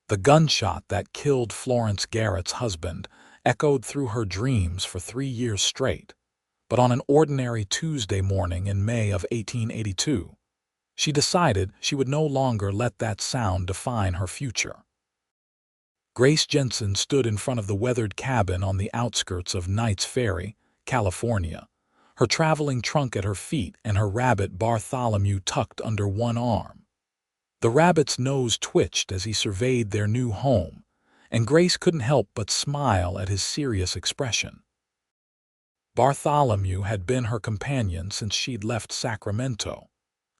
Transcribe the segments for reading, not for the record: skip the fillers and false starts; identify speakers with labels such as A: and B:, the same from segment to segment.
A: The gunshot that killed Florence Garrett's husband echoed through her dreams for 3 years straight. But on an ordinary Tuesday morning in May of 1882, she decided she would no longer let that sound define her future. Grace Jensen stood in front of the weathered cabin on the outskirts of Knights Ferry, California, her traveling trunk at her feet and her rabbit Bartholomew tucked under one arm. The rabbit's nose twitched as he surveyed their new home, and Grace couldn't help but smile at his serious expression. Bartholomew had been her companion since she'd left Sacramento,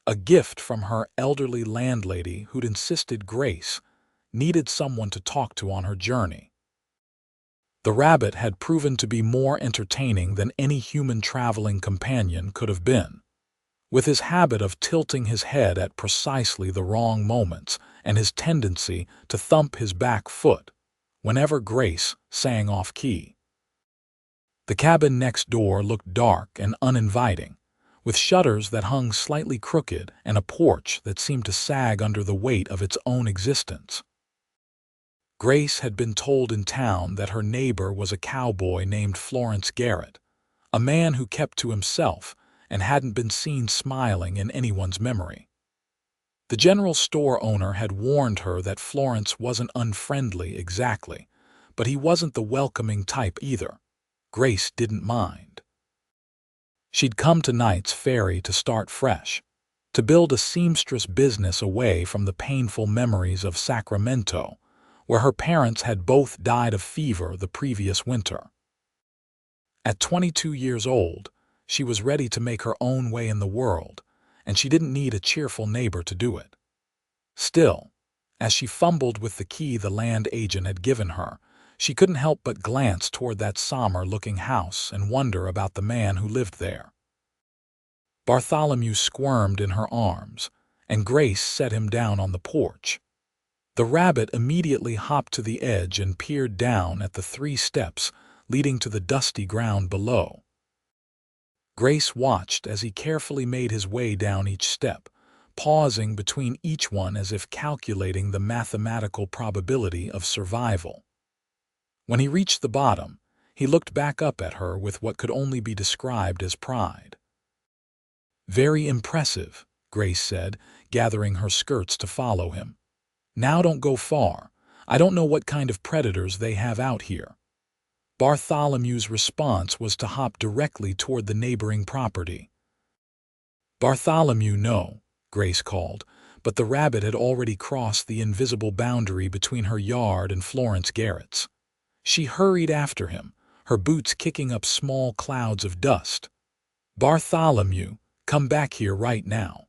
A: a gift from her elderly landlady who'd insisted Grace needed someone to talk to on her journey. The rabbit had proven to be more entertaining than any human traveling companion could have been. With his habit of tilting his head at precisely the wrong moments and his tendency to thump his back foot whenever Grace sang off-key. The cabin next door looked dark and uninviting, with shutters that hung slightly crooked and a porch that seemed to sag under the weight of its own existence. Grace had been told in town that her neighbor was a cowboy named Florence Garrett, a man who kept to himself and hadn't been seen smiling in anyone's memory. The general store owner had warned her that Florence wasn't unfriendly exactly, but he wasn't the welcoming type either. Grace didn't mind. She'd come to Knights Ferry to start fresh, to build a seamstress business away from the painful memories of Sacramento, where her parents had both died of fever the previous winter. At 22 years old, she was ready to make her own way in the world, and she didn't need a cheerful neighbor to do it. Still, as she fumbled with the key the land agent had given her, she couldn't help but glance toward that somber-looking house and wonder about the man who lived there. Bartholomew squirmed in her arms, and Grace set him down on the porch. The rabbit immediately hopped to the edge and peered down at the 3 steps leading to the dusty ground below. Grace watched as he carefully made his way down each step, pausing between each one as if calculating the mathematical probability of survival. When he reached the bottom, he looked back up at her with what could only be described as pride. "Very impressive," Grace said, gathering her skirts to follow him. "Now don't go far. I don't know what kind of predators they have out here." Bartholomew's response was to hop directly toward the neighboring property. "Bartholomew, no," Grace called, but the rabbit had already crossed the invisible boundary between her yard and Florence Garrett's. She hurried after him, her boots kicking up small clouds of dust. "Bartholomew, come back here right now."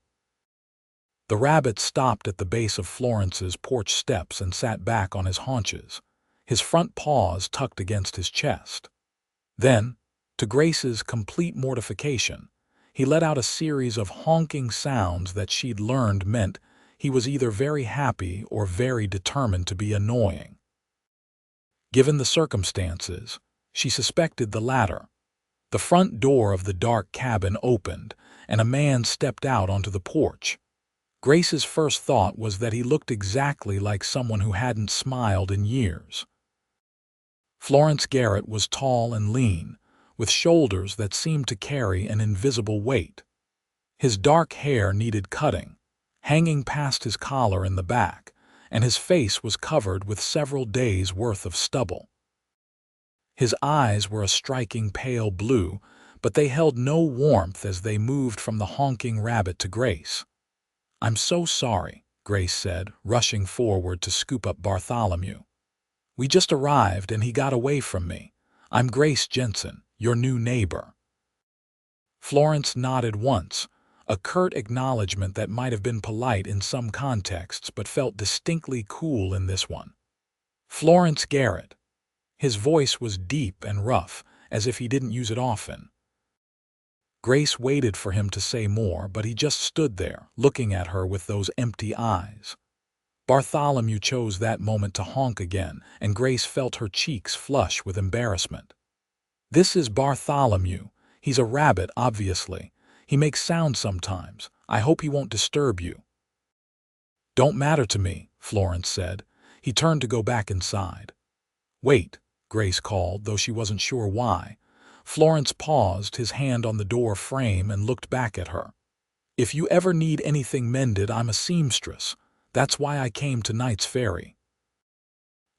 A: The rabbit stopped at the base of Florence's porch steps and sat back on his haunches, his front paws tucked against his chest. Then, to Grace's complete mortification, he let out a series of honking sounds that she'd learned meant he was either very happy or very determined to be annoying. Given the circumstances, she suspected the latter. The front door of the dark cabin opened, and a man stepped out onto the porch. Grace's first thought was that he looked exactly like someone who hadn't smiled in years. Florence Garrett was tall and lean, with shoulders that seemed to carry an invisible weight. His dark hair needed cutting, hanging past his collar in the back, and his face was covered with several days' worth of stubble. His eyes were a striking pale blue, but they held no warmth as they moved from the honking rabbit to Grace. "I'm so sorry," Grace said, rushing forward to scoop up Bartholomew. "We just arrived and he got away from me. I'm Grace Jensen, your new neighbor." Florence nodded once, a curt acknowledgement that might have been polite in some contexts but felt distinctly cool in this one. "Florence Garrett." His voice was deep and rough, as if he didn't use it often. Grace waited for him to say more, but he just stood there, looking at her with those empty eyes. Bartholomew chose that moment to honk again, and Grace felt her cheeks flush with embarrassment. "This is Bartholomew. He's a rabbit, obviously. He makes sounds sometimes. I hope he won't disturb you." "Don't matter to me," Florence said. He turned to go back inside. "Wait," Grace called, though she wasn't sure why. Florence paused, his hand on the door frame, and looked back at her. "If you ever need anything mended, I'm a seamstress. That's why I came to Knights Ferry.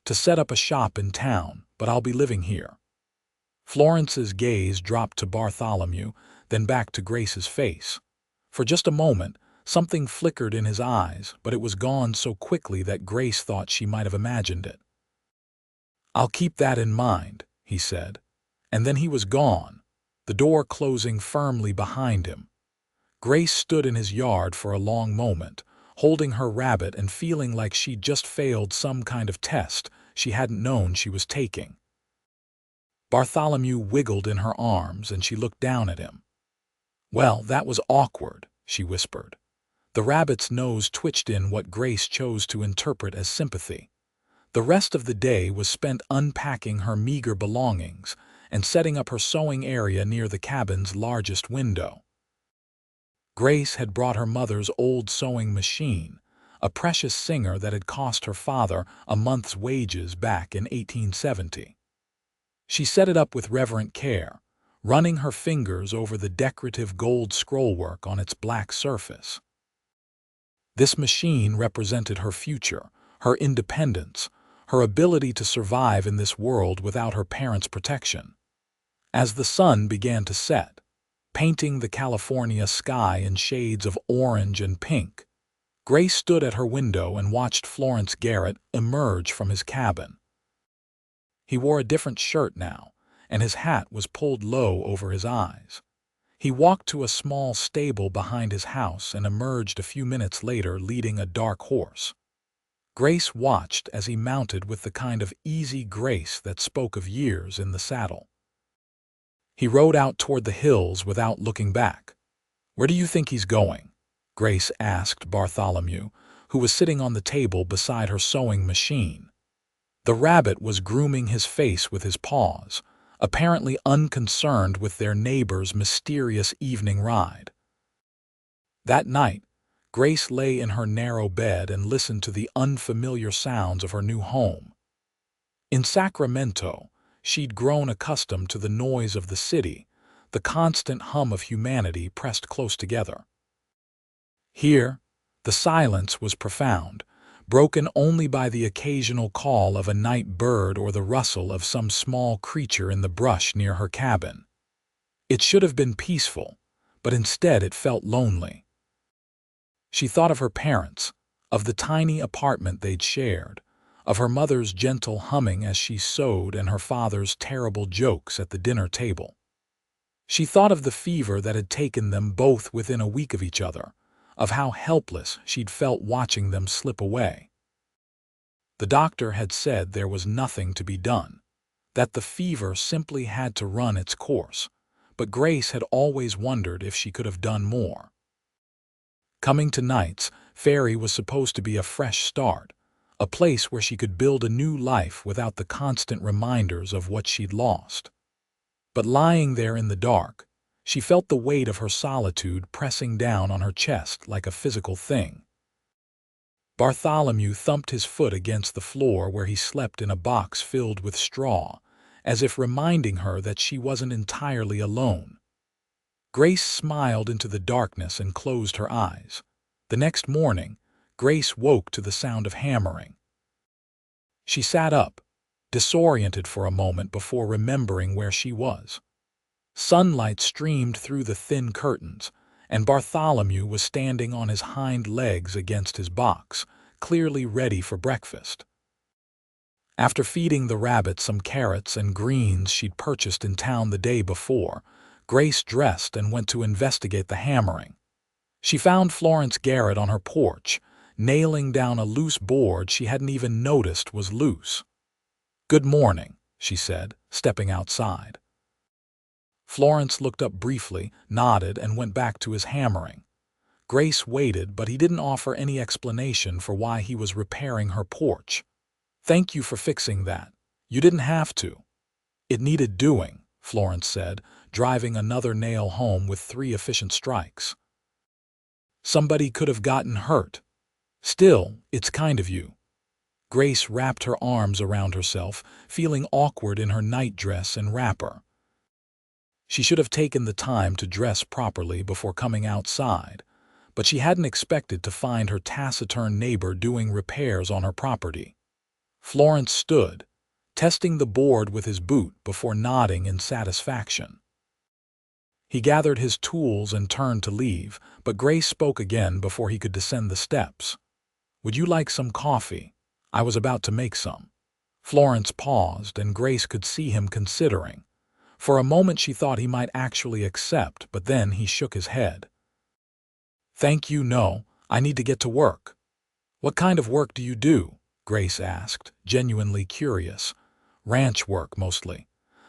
A: To set up a shop in town, but I'll be living here." Florence's gaze dropped to Bartholomew, then back to Grace's face. For just a moment, something flickered in his eyes, but it was gone so quickly that Grace thought she might have imagined it. "I'll keep that in mind," he said. And then he was gone, the door closing firmly behind him. Grace stood in his yard for a long moment, holding her rabbit and feeling like she'd just failed some kind of test she hadn't known she was taking. Bartholomew wiggled in her arms, and she looked down at him. "Well, that was awkward," she whispered. The rabbit's nose twitched in what Grace chose to interpret as sympathy. The rest of the day was spent unpacking her meager belongings and setting up her sewing area near the cabin's largest window. Grace had brought her mother's old sewing machine, a precious singer that had cost her father a month's wages back in 1870. She set it up with reverent care, running her fingers over the decorative gold scrollwork on its black surface. This machine represented her future, her independence, her ability to survive in this world without her parents' protection. As the sun began to set, painting the California sky in shades of orange and pink, Grace stood at her window and watched Florence Garrett emerge from his cabin. He wore a different shirt now, and his hat was pulled low over his eyes. He walked to a small stable behind his house and emerged a few minutes later leading a dark horse. Grace watched as he mounted with the kind of easy grace that spoke of years in the saddle. He rode out toward the hills without looking back. "Where do you think he's going?" Grace asked Bartholomew, who was sitting on the table beside her sewing machine. The rabbit was grooming his face with his paws, apparently unconcerned with their neighbor's mysterious evening ride. That night, Grace lay in her narrow bed and listened to the unfamiliar sounds of her new home. In Sacramento, she'd grown accustomed to the noise of the city, the constant hum of humanity pressed close together. Here, the silence was profound, broken only by the occasional call of a night bird or the rustle of some small creature in the brush near her cabin. It should have been peaceful, but instead it felt lonely. She thought of her parents, of the tiny apartment they'd shared, of her mother's gentle humming as she sewed and her father's terrible jokes at the dinner table. She thought of the fever that had taken them both within a week of each other, of how helpless she'd felt watching them slip away. The doctor had said there was nothing to be done, that the fever simply had to run its course, but Grace had always wondered if she could have done more. Coming to Knights Ferry was supposed to be a fresh start, a place where she could build a new life without the constant reminders of what she'd lost. But lying there in the dark, she felt the weight of her solitude pressing down on her chest like a physical thing. Bartholomew thumped his foot against the floor where he slept in a box filled with straw, as if reminding her that she wasn't entirely alone. Grace smiled into the darkness and closed her eyes. The next morning, Grace woke to the sound of hammering. She sat up, disoriented for a moment before remembering where she was. Sunlight streamed through the thin curtains, and Bartholomew was standing on his hind legs against his box, clearly ready for breakfast. After feeding the rabbit some carrots and greens she'd purchased in town the day before, Grace dressed and went to investigate the hammering. She found Florence Garrett on her porch, nailing down a loose board she hadn't even noticed was loose. "Good morning," she said, stepping outside. Florence looked up briefly, nodded, and went back to his hammering. Grace waited, but he didn't offer any explanation for why he was repairing her porch. "Thank you for fixing that. You didn't have to." "It needed doing," Florence said, driving another nail home with 3 efficient strikes. "Somebody could have gotten hurt. Still, it's kind of you." Grace wrapped her arms around herself, feeling awkward in her nightdress and wrapper. She should have taken the time to dress properly before coming outside, but she hadn't expected to find her taciturn neighbor doing repairs on her property. Florence stood, testing the board with his boot before nodding in satisfaction. He gathered his tools and turned to leave, but Grace spoke again before he could descend the steps. "Would you like some coffee? I was about to make some." Florence paused, and Grace could see him considering. For a moment she thought he might actually accept, but then he shook his head. "Thank you, no. I need to get to work." "What kind of work do you do?" Grace asked, genuinely curious. "Ranch work, mostly.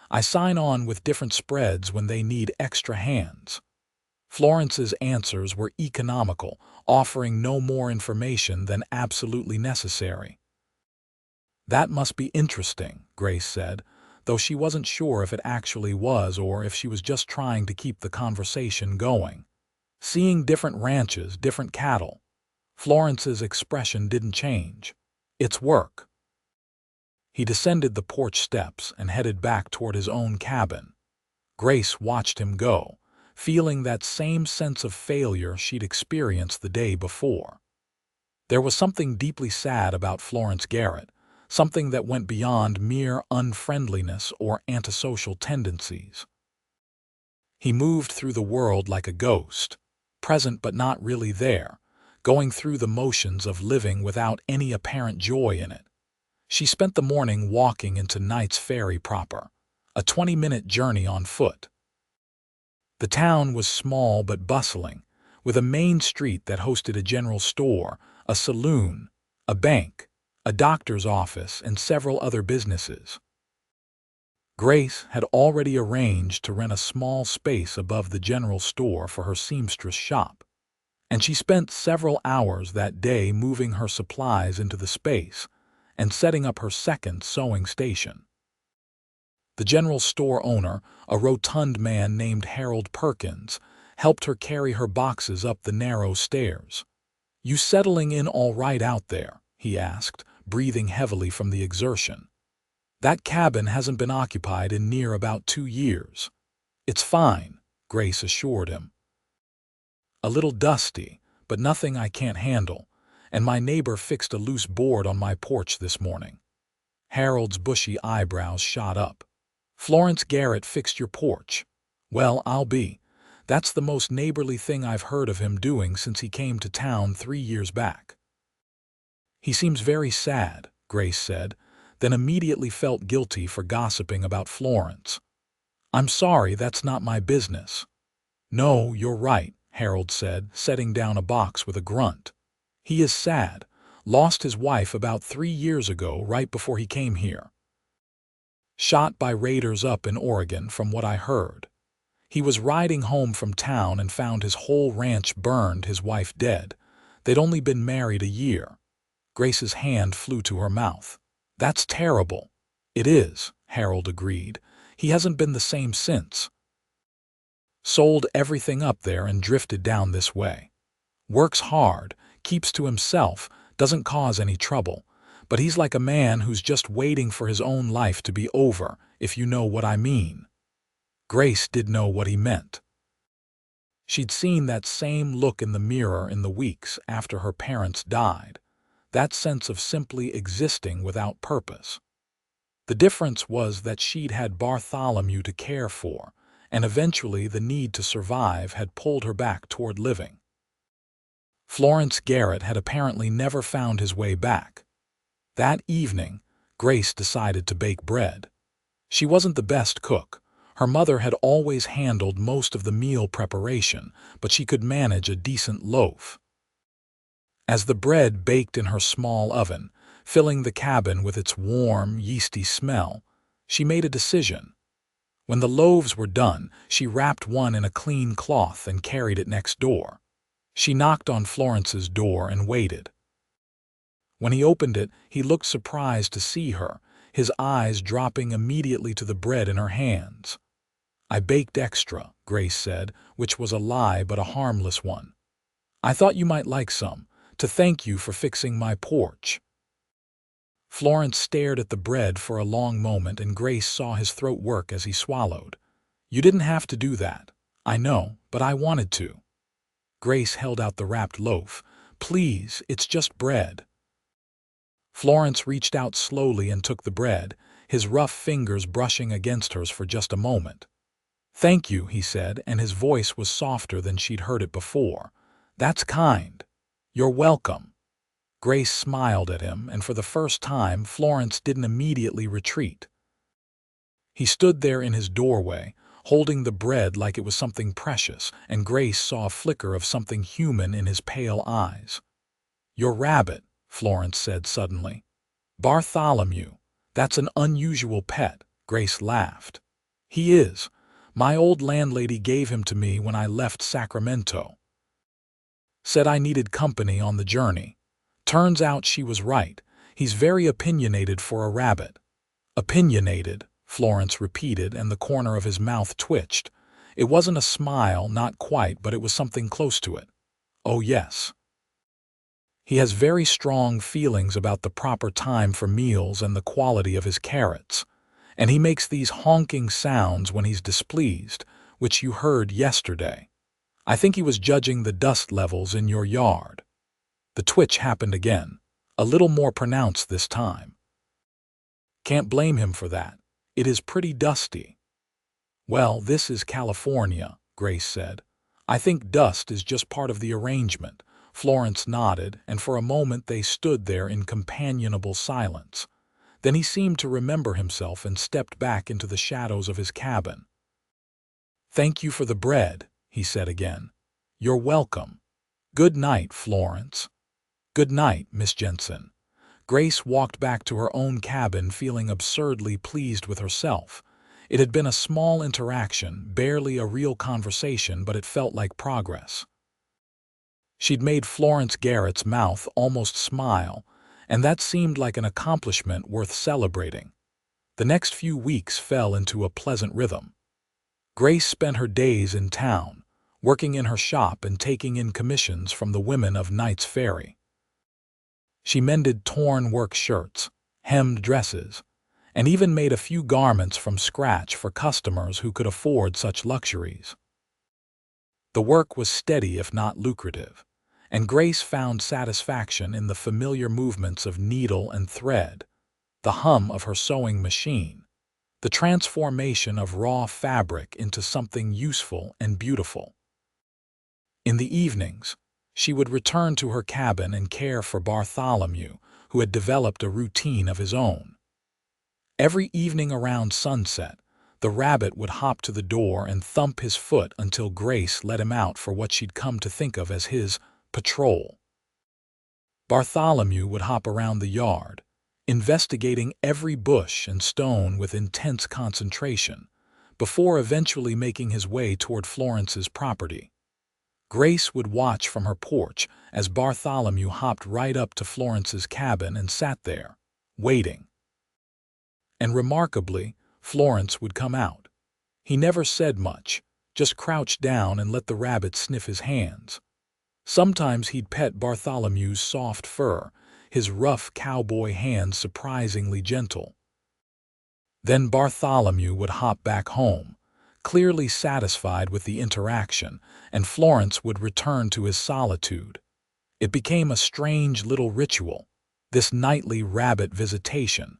A: I sign on with different spreads when they need extra hands." Florence's answers were economical, offering no more information than absolutely necessary. "That must be interesting," Grace said, though she wasn't sure if it actually was or if she was just trying to keep the conversation going. Seeing different ranches, different cattle. Florence's expression didn't change. "It's work." He descended the porch steps and headed back toward his own cabin. Grace watched him go, feeling that same sense of failure she'd experienced the day before. There was something deeply sad about Florence Garrett, something that went beyond mere unfriendliness or antisocial tendencies. He moved through the world like a ghost, present but not really there, going through the motions of living without any apparent joy in it. She spent the morning walking into Knights Ferry proper, a 20-minute journey on foot. The town was small but bustling, with a main street that hosted a general store, a saloon, a bank, a doctor's office, and several other businesses. Grace had already arranged to rent a small space above the general store for her seamstress shop, and she spent several hours that day moving her supplies into the space and setting up her second sewing station. The general store owner, a rotund man named Harold Perkins, helped her carry her boxes up the narrow stairs. "You settling in all right out there?" he asked, breathing heavily from the exertion. "That cabin hasn't been occupied in near about 2 years." "It's fine," Grace assured him. "A little dusty, but nothing I can't handle, and my neighbor fixed a loose board on my porch this morning." Harold's bushy eyebrows shot up. "Florence Garrett fixed your porch? Well, I'll be. That's the most neighborly thing I've heard of him doing since he came to town 3 years back." "He seems very sad," Grace said, then immediately felt guilty for gossiping about Florence. "I'm sorry, that's not my business." "No, you're right," Harold said, setting down a box with a grunt. "He is sad. Lost his wife about 3 years ago, right before he came here. Shot by raiders up in Oregon, from what I heard. He was riding home from town and found his whole ranch burned, his wife dead. They'd only been married a year." Grace's hand flew to her mouth. "That's terrible." "It is," Harold agreed. "He hasn't been the same since. Sold everything up there and drifted down this way. Works hard, keeps to himself, doesn't cause any trouble. But he's like a man who's just waiting for his own life to be over, if you know what I mean." Grace did know what he meant. She'd seen that same look in the mirror in the weeks after her parents died, that sense of simply existing without purpose. The difference was that she'd had Bartholomew to care for, and eventually the need to survive had pulled her back toward living. Florence Garrett had apparently never found his way back. That evening, Grace decided to bake bread. She wasn't the best cook. Her mother had always handled most of the meal preparation, but she could manage a decent loaf. As the bread baked in her small oven, filling the cabin with its warm, yeasty smell, she made a decision. When the loaves were done, she wrapped one in a clean cloth and carried it next door. She knocked on Florence's door and waited. When he opened it, he looked surprised to see her, his eyes dropping immediately to the bread in her hands. "I baked extra," Grace said, which was a lie but a harmless one. "I thought you might like some, to thank you for fixing my porch." Florence stared at the bread for a long moment, and Grace saw his throat work as he swallowed. "You didn't have to do that. I know, but I wanted to." Grace held out the wrapped loaf. "Please, it's just bread." Florence reached out slowly and took the bread, his rough fingers brushing against hers for just a moment. "Thank you," he said, and his voice was softer than she'd heard it before. "That's kind. You're welcome." Grace smiled at him, and for the first time, Florence didn't immediately retreat. He stood there in his doorway, holding the bread like it was something precious, and Grace saw a flicker of something human in his pale eyes. "Your rabbit," Florence said suddenly. "Bartholomew. That's an unusual pet," Grace laughed. "He is. My old landlady gave him to me when I left Sacramento. Said I needed company on the journey. Turns out she was right. He's very opinionated for a rabbit." "Opinionated," Florence repeated, and the corner of his mouth twitched. It wasn't a smile, not quite, but it was something close to it. "Oh yes. He has very strong feelings about the proper time for meals and the quality of his carrots. And he makes these honking sounds when he's displeased, which you heard yesterday. I think he was judging the dust levels in your yard." The twitch happened again, a little more pronounced this time. "Can't blame him for that. It is pretty dusty." "Well, this is California," Grace said. "I think dust is just part of the arrangement." Florence nodded, and for a moment they stood there in companionable silence. Then he seemed to remember himself and stepped back into the shadows of his cabin. "Thank you for the bread," he said again. "You're welcome. Good night, Florence." "Good night, Miss Jensen." Grace walked back to her own cabin feeling absurdly pleased with herself. It had been a small interaction, barely a real conversation, but it felt like progress. She'd made Florence Garrett's mouth almost smile, and that seemed like an accomplishment worth celebrating. The next few weeks fell into a pleasant rhythm. Grace spent her days in town, working in her shop and taking in commissions from the women of Knights Ferry. She mended torn work shirts, hemmed dresses, and even made a few garments from scratch for customers who could afford such luxuries. The work was steady if not lucrative, and Grace found satisfaction in the familiar movements of needle and thread, the hum of her sewing machine, the transformation of raw fabric into something useful and beautiful. In the evenings, she would return to her cabin and care for Bartholomew, who had developed a routine of his own. Every evening around sunset, the rabbit would hop to the door and thump his foot until Grace let him out for what she'd come to think of as his patrol. Bartholomew would hop around the yard, investigating every bush and stone with intense concentration, before eventually making his way toward Florence's property. Grace would watch from her porch as Bartholomew hopped right up to Florence's cabin and sat there, waiting. And remarkably, Florence would come out. He never said much, just crouched down and let the rabbit sniff his hands. Sometimes he'd pet Bartholomew's soft fur, his rough cowboy hands surprisingly gentle. Then Bartholomew would hop back home, clearly satisfied with the interaction, and Florence would return to his solitude. It became a strange little ritual, this nightly rabbit visitation,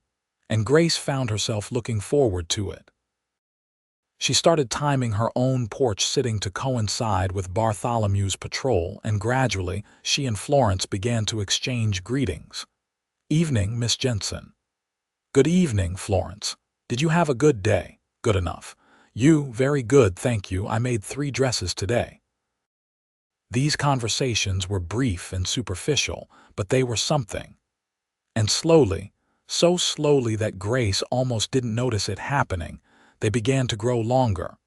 A: and Grace found herself looking forward to it. She started timing her own porch sitting to coincide with Bartholomew's patrol, and gradually she and Florence began to exchange greetings. "Evening, Miss Jensen." "Good evening, Florence. Did you have a good day?" "Good enough." "You, very good, thank you. I made 3 dresses today." These conversations were brief and superficial, but they were something. And slowly, so slowly that Grace almost didn't notice it happening, they began to grow longer.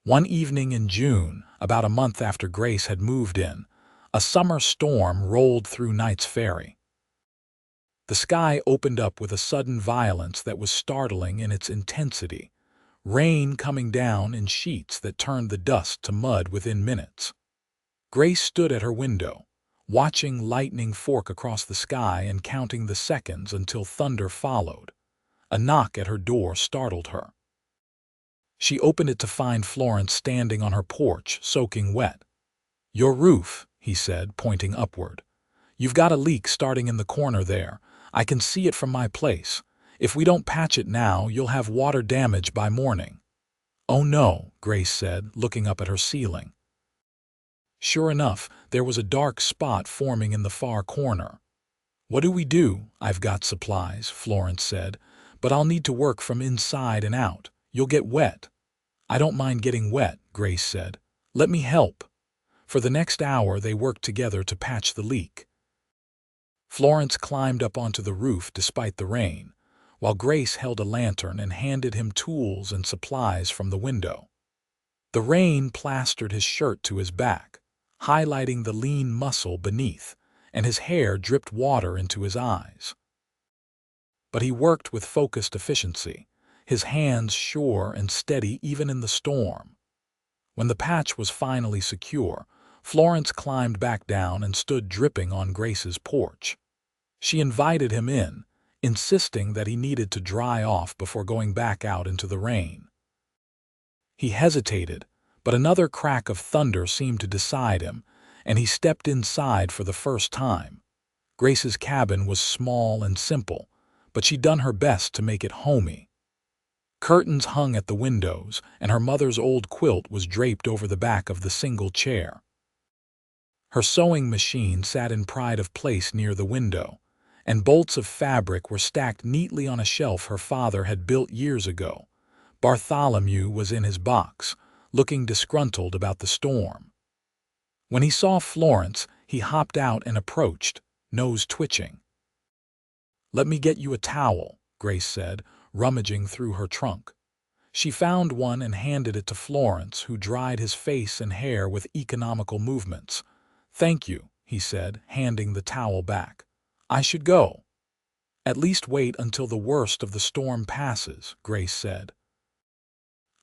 A: One evening in June, about a month after Grace had moved in, a summer storm rolled through Knights Ferry. The sky opened up with a sudden violence that was startling in its intensity, rain coming down in sheets that turned the dust to mud within minutes. Grace stood at her window, watching lightning fork across the sky and counting the seconds until thunder followed. A knock at her door startled her. She opened it to find Florence standing on her porch, soaking wet. "Your roof," he said, pointing upward. "You've got a leak starting in the corner there. I can see it from my place. If we don't patch it now, you'll have water damage by morning." "Oh no," Grace said, looking up at her ceiling. Sure enough, there was a dark spot forming in the far corner. "What do we do?" "I've got supplies," Florence said, "but I'll need to work from inside and out. You'll get wet." "I don't mind getting wet," Grace said. "Let me help." For the next hour they worked together to patch the leak. Florence climbed up onto the roof despite the rain, while Grace held a lantern and handed him tools and supplies from the window. The rain plastered his shirt to his back, highlighting the lean muscle beneath, and his hair dripped water into his eyes. But he worked with focused efficiency, his hands sure and steady even in the storm. When the patch was finally secure, Florence climbed back down and stood dripping on Grace's porch. She invited him in, insisting that he needed to dry off before going back out into the rain. He hesitated, but another crack of thunder seemed to decide him, and he stepped inside for the first time. Grace's cabin was small and simple, but she'd done her best to make it homey. Curtains hung at the windows, and her mother's old quilt was draped over the back of the single chair. Her sewing machine sat in pride of place near the window, and bolts of fabric were stacked neatly on a shelf her father had built years ago. Bartholomew was in his box, looking disgruntled about the storm. When he saw Florence, he hopped out and approached, nose twitching. "Let me get you a towel," Grace said, rummaging through her trunk. She found one and handed it to Florence, who dried his face and hair with economical movements. "Thank you," he said, handing the towel back. "I should go." "At least wait until the worst of the storm passes," Grace said.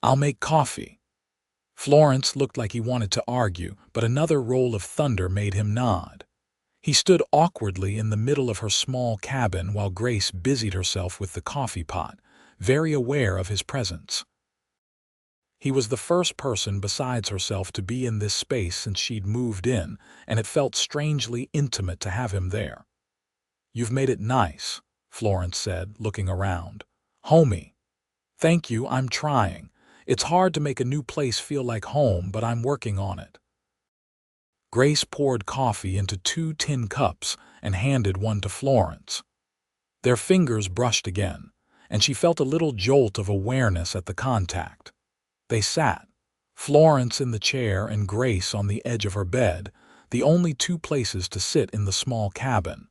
A: "I'll make coffee." Florence looked like he wanted to argue, but another roll of thunder made him nod. He stood awkwardly in the middle of her small cabin while Grace busied herself with the coffee pot, very aware of his presence. He was the first person besides herself to be in this space since she'd moved in, and it felt strangely intimate to have him there. "You've made it nice," Florence said, looking around. "Homey." "Thank you, I'm trying. It's hard to make a new place feel like home, but I'm working on it." Grace poured coffee into 2 tin cups and handed one to Florence. Their fingers brushed again, and she felt a little jolt of awareness at the contact. They sat, Florence in the chair and Grace on the edge of her bed, the only 2 places to sit in the small cabin.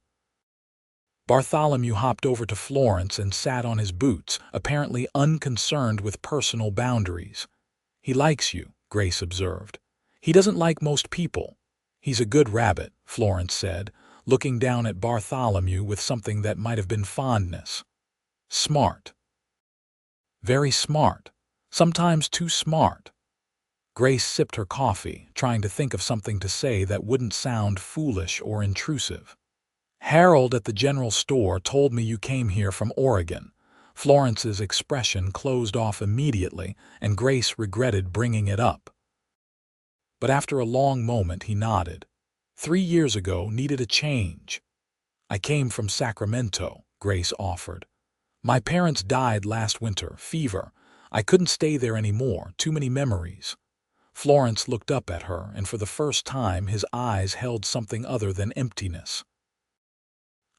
A: Bartholomew hopped over to Florence and sat on his boots, apparently unconcerned with personal boundaries. "He likes you," Grace observed. "He doesn't like most people." "He's a good rabbit," Florence said, looking down at Bartholomew with something that might have been fondness. "Smart." "Very smart. Sometimes too smart." Grace sipped her coffee, trying to think of something to say that wouldn't sound foolish or intrusive. "Harold at the general store told me you came here from Oregon." Florence's expression closed off immediately, and Grace regretted bringing it up. But after a long moment he nodded. 3 years ago needed a change. "I came from Sacramento," Grace offered. "My parents died last winter, fever. I couldn't stay there anymore, too many memories." Florence looked up at her, and for the first time his eyes held something other than emptiness.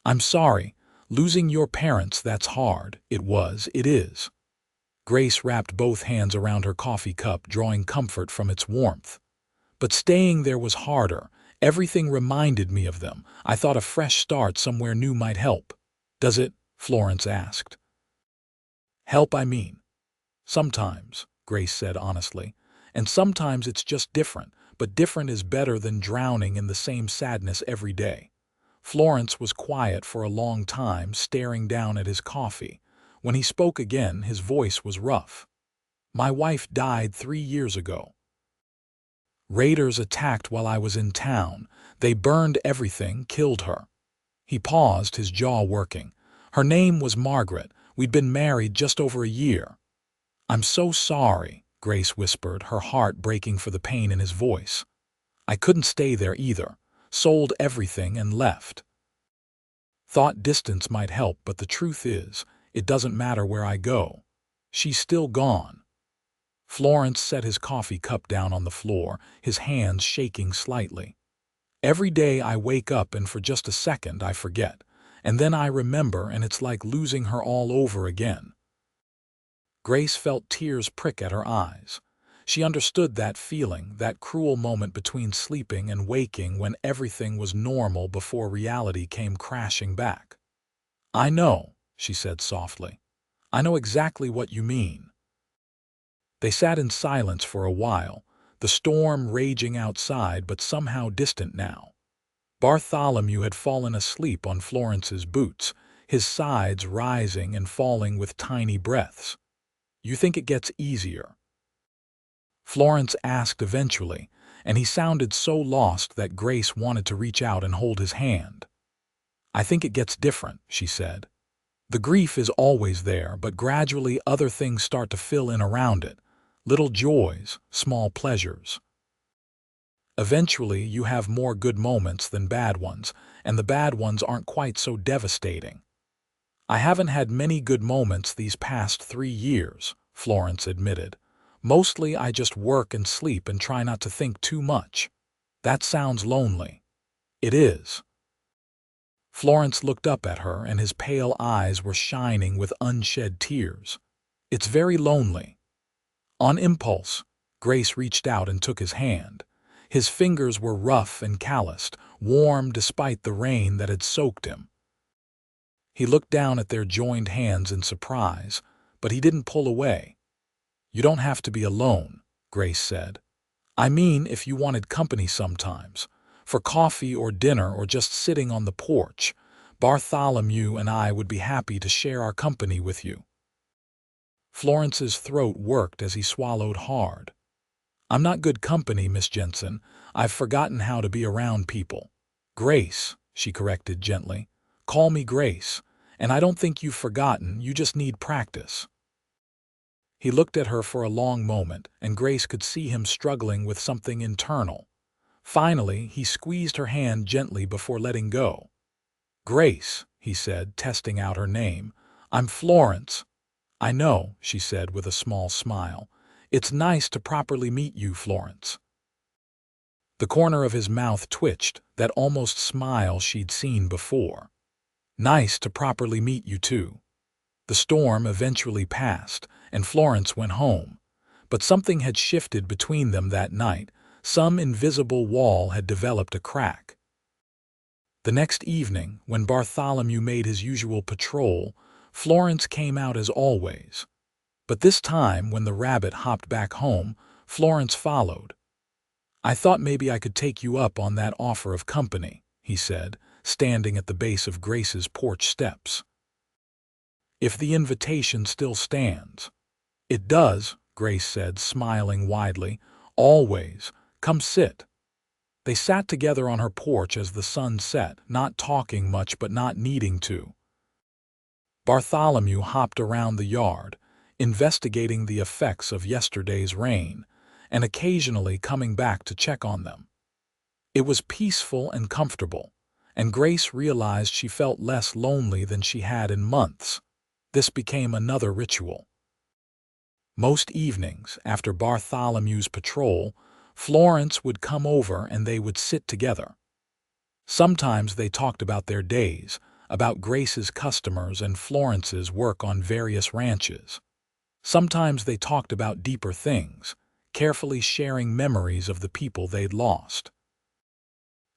A: "I'm sorry. Losing your parents, that's hard. It is." Grace wrapped both hands around her coffee cup, drawing comfort from its warmth. "But staying there was harder. Everything reminded me of them. I thought a fresh start somewhere new might help." "Does it?" Florence asked. "Help, I mean." "Sometimes," Grace said honestly. "And sometimes it's just different, but different is better than drowning in the same sadness every day." Florence was quiet for a long time, staring down at his coffee. When he spoke again, his voice was rough. "My wife died 3 years ago." Raiders attacked while I was in town. They burned everything, killed her." He paused, his jaw working. "Her name was Margaret. We'd been married just over a year." "I'm so sorry," Grace whispered, her heart breaking for the pain in his voice. "I couldn't stay there either. Sold everything and left. Thought distance might help, but the truth is, it doesn't matter where I go. She's still gone." Florence set his coffee cup down on the floor, his hands shaking slightly. "Every day I wake up and for just a second I forget, and then I remember, and it's like losing her all over again." Grace felt tears prick at her eyes. She understood that feeling, that cruel moment between sleeping and waking when everything was normal before reality came crashing back. "I know," she said softly. "I know exactly what you mean." They sat in silence for a while, the storm raging outside but somehow distant now. Bartholomew had fallen asleep on Florence's boots, his sides rising and falling with tiny breaths. "You think it gets easier?" Florence asked eventually, and he sounded so lost that Grace wanted to reach out and hold his hand. "I think it gets different," she said. "The grief is always there, but gradually other things start to fill in around it. Little joys, small pleasures. Eventually you have more good moments than bad ones, and the bad ones aren't quite so devastating." "I haven't had many good moments these past 3 years," Florence admitted. "Mostly I just work and sleep and try not to think too much." "That sounds lonely." "It is." Florence looked up at her, and his pale eyes were shining with unshed tears. "It's very lonely." On impulse, Grace reached out and took his hand. His fingers were rough and calloused, warm despite the rain that had soaked him. He looked down at their joined hands in surprise, but he didn't pull away. "You don't have to be alone," Grace said. "I mean, if you wanted company sometimes, for coffee or dinner or just sitting on the porch, Bartholomew and I would be happy to share our company with you." Florence's throat worked as he swallowed hard. "I'm not good company, Miss Jensen. I've forgotten how to be around people." "Grace," she corrected gently. "Call me Grace. And I don't think you've forgotten, you just need practice." He looked at her for a long moment, and Grace could see him struggling with something internal. Finally, he squeezed her hand gently before letting go. "Grace," he said, testing out her name. "I'm Florence." "I know," she said with a small smile. "It's nice to properly meet you, Florence." The corner of his mouth twitched, that almost smile she'd seen before. "Nice to properly meet you, too." The storm eventually passed, and Florence went home. But something had shifted between them that night. Some invisible wall had developed a crack. The next evening, when Bartholomew made his usual patrol, Florence came out as always. But this time, when the rabbit hopped back home, Florence followed. "I thought maybe I could take you up on that offer of company," he said, standing at the base of Grace's porch steps. "If the invitation still stands." "It does," Grace said, smiling widely. "Always. Come sit." They sat together on her porch as the sun set, not talking much but not needing to. Bartholomew hopped around the yard, investigating the effects of yesterday's rain, and occasionally coming back to check on them. It was peaceful and comfortable, and Grace realized she felt less lonely than she had in months. This became another ritual. Most evenings, after Bartholomew's patrol, Florence would come over and they would sit together. Sometimes they talked about their days, about Grace's customers and Florence's work on various ranches. Sometimes they talked about deeper things, carefully sharing memories of the people they'd lost.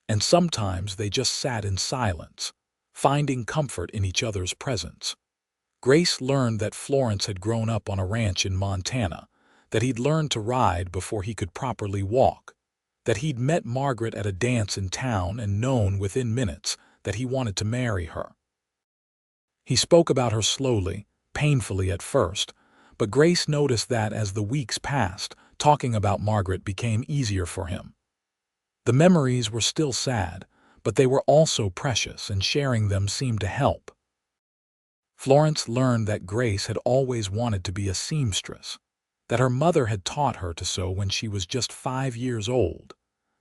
A: And sometimes they just sat in silence, finding comfort in each other's presence. Grace learned that Florence had grown up on a ranch in Montana, that he'd learned to ride before he could properly walk, that he'd met Margaret at a dance in town and known within minutes that he wanted to marry her. He spoke about her slowly, painfully at first, but Grace noticed that as the weeks passed, talking about Margaret became easier for him. The memories were still sad, but they were also precious, and sharing them seemed to help. Florence learned that Grace had always wanted to be a seamstress, that her mother had taught her to sew when she was just 5 years old,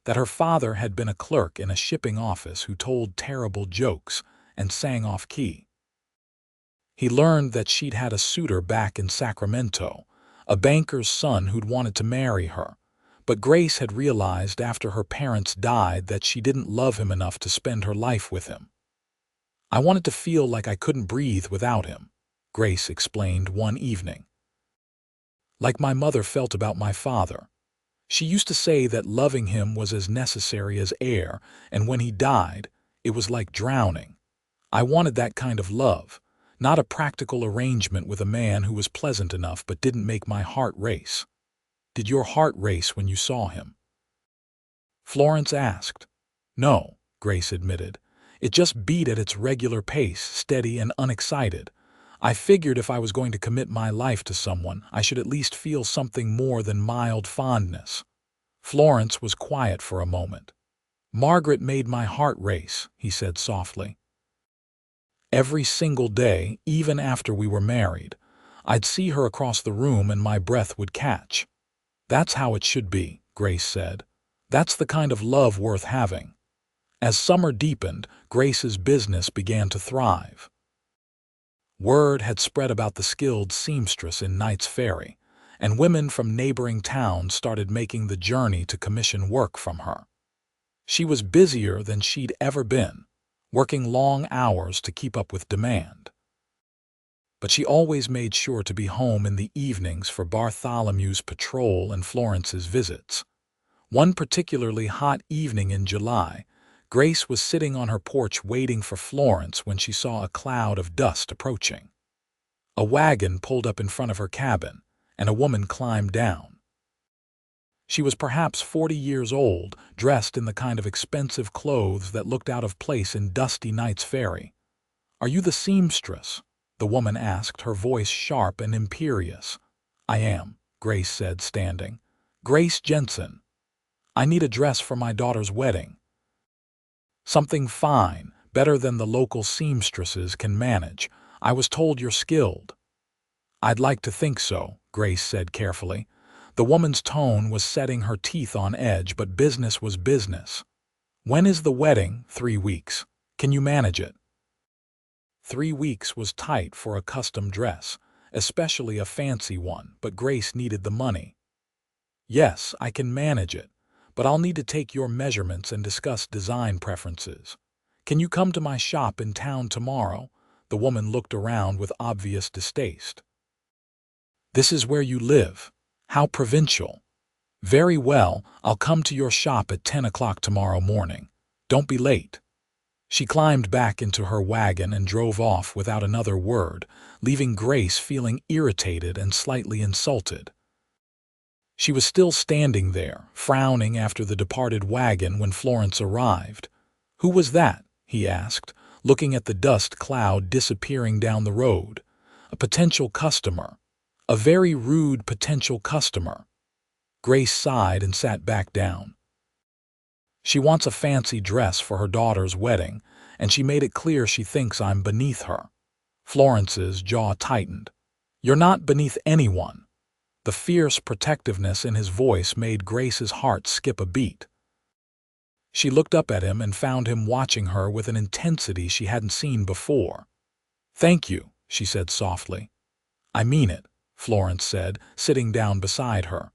A: that her father had been a clerk in a shipping office who told terrible jokes and sang off-key. He learned that she'd had a suitor back in Sacramento, a banker's son who'd wanted to marry her, but Grace had realized after her parents died that she didn't love him enough to spend her life with him. "I wanted to feel like I couldn't breathe without him," Grace explained one evening. "Like my mother felt about my father. She used to say that loving him was as necessary as air, and when he died, it was like drowning. I wanted that kind of love, not a practical arrangement with a man who was pleasant enough but didn't make my heart race." "Did your heart race when you saw him?" Florence asked. "No," Grace admitted. "It just beat at its regular pace, steady and unexcited. I figured if I was going to commit my life to someone, I should at least feel something more than mild fondness." Florence was quiet for a moment. "Margaret made my heart race," he said softly. "Every single day, even after we were married, I'd see her across the room and my breath would catch." "That's how it should be," Grace said. "That's the kind of love worth having." As summer deepened, Grace's business began to thrive. Word had spread about the skilled seamstress in Knights Ferry, and women from neighboring towns started making the journey to commission work from her. She was busier than she'd ever been, working long hours to keep up with demand. But she always made sure to be home in the evenings for Bartholomew's patrol and Florence's visits. One particularly hot evening in July, Grace was sitting on her porch waiting for Florence when she saw a cloud of dust approaching. A wagon pulled up in front of her cabin, and a woman climbed down. She was perhaps 40 years old, dressed in the kind of expensive clothes that looked out of place in dusty Knights Ferry. "Are you the seamstress?" the woman asked, her voice sharp and imperious. "I am," Grace said, standing. "Grace Jensen. I need a dress for my daughter's wedding. Something fine, better than the local seamstresses can manage. I was told you're skilled." "I'd like to think so," Grace said carefully. The woman's tone was setting her teeth on edge, but business was business. "When is the wedding?" "3 weeks. Can you manage it?" 3 weeks was tight for a custom dress, especially a fancy one, but Grace needed the money. "Yes, I can manage it, but I'll need to take your measurements and discuss design preferences. Can you come to my shop in town tomorrow?" The woman looked around with obvious distaste. "This is where you live. How provincial." "Very well, I'll come to your shop at 10 o'clock tomorrow morning. Don't be late." She climbed back into her wagon and drove off without another word, leaving Grace feeling irritated and slightly insulted. She was still standing there, frowning after the departed wagon when Florence arrived. "Who was that?" he asked, looking at the dust cloud disappearing down the road. "A potential customer. A very rude potential customer." Grace sighed and sat back down. "She wants a fancy dress for her daughter's wedding, and she made it clear she thinks I'm beneath her." Florence's jaw tightened. "You're not beneath anyone." The fierce protectiveness in his voice made Grace's heart skip a beat. She looked up at him and found him watching her with an intensity she hadn't seen before. "Thank you," she said softly. "I mean it," Florence said, sitting down beside her.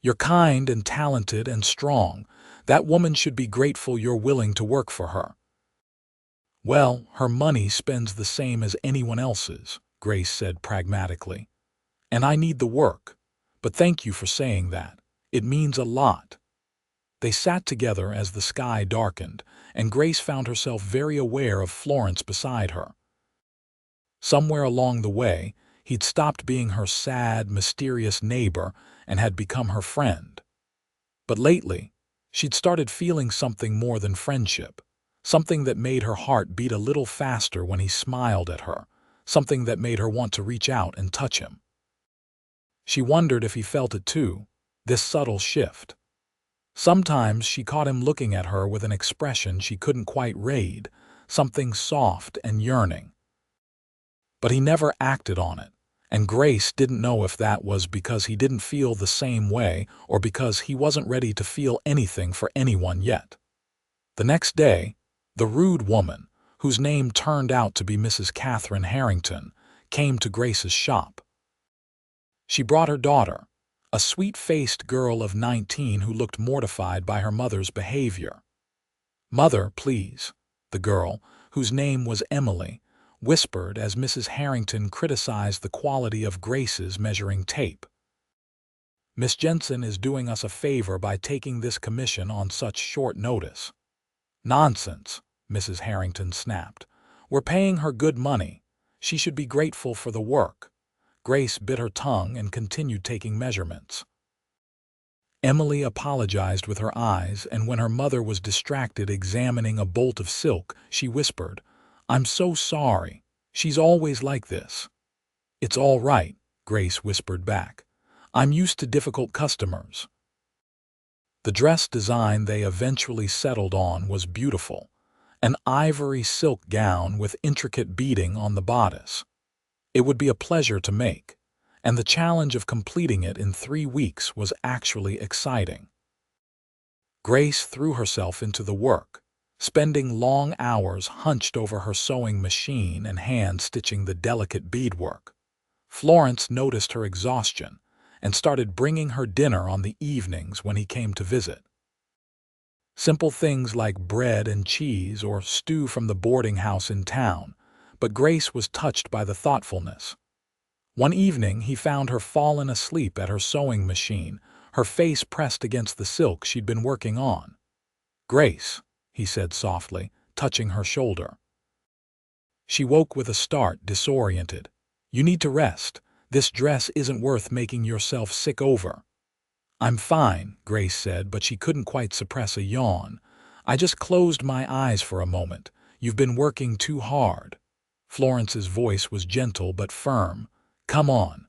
A: "You're kind and talented and strong. That woman should be grateful you're willing to work for her." "Well, her money spends the same as anyone else's," Grace said pragmatically. "And I need the work. But thank you for saying that. It means a lot." They sat together as the sky darkened, and Grace found herself very aware of Florence beside her. Somewhere along the way, he'd stopped being her sad, mysterious neighbor and had become her friend. But lately, she'd started feeling something more than friendship, something that made her heart beat a little faster when he smiled at her, something that made her want to reach out and touch him. She wondered if he felt it too, this subtle shift. Sometimes she caught him looking at her with an expression she couldn't quite read, something soft and yearning. But he never acted on it, and Grace didn't know if that was because he didn't feel the same way or because he wasn't ready to feel anything for anyone yet. The next day, the rude woman, whose name turned out to be Mrs. Catherine Harrington, came to Grace's shop. She brought her daughter, a sweet-faced girl of 19 who looked mortified by her mother's behavior. "Mother, please," the girl, whose name was Emily, whispered as Mrs. Harrington criticized the quality of Grace's measuring tape. "Miss Jensen is doing us a favor by taking this commission on such short notice." "Nonsense," Mrs. Harrington snapped. "We're paying her good money. She should be grateful for the work." Grace bit her tongue and continued taking measurements. Emily apologized with her eyes, and when her mother was distracted examining a bolt of silk, she whispered, "I'm so sorry. She's always like this." "It's all right," Grace whispered back. "I'm used to difficult customers." The dress design they eventually settled on was beautiful, an ivory silk gown with intricate beading on the bodice. It would be a pleasure to make, and the challenge of completing it in 3 weeks was actually exciting. Grace threw herself into the work, spending long hours hunched over her sewing machine and hand-stitching the delicate beadwork. Florence noticed her exhaustion and started bringing her dinner on the evenings when he came to visit. Simple things like bread and cheese or stew from the boarding house in town, but Grace was touched by the thoughtfulness. One evening he found her fallen asleep at her sewing machine, her face pressed against the silk she'd been working on. "Grace," he said softly, touching her shoulder. She woke with a start, disoriented. "You need to rest. This dress isn't worth making yourself sick over." "I'm fine," Grace said, but she couldn't quite suppress a yawn. "I just closed my eyes for a moment. You've been working too hard." Florence's voice was gentle but firm. "Come on.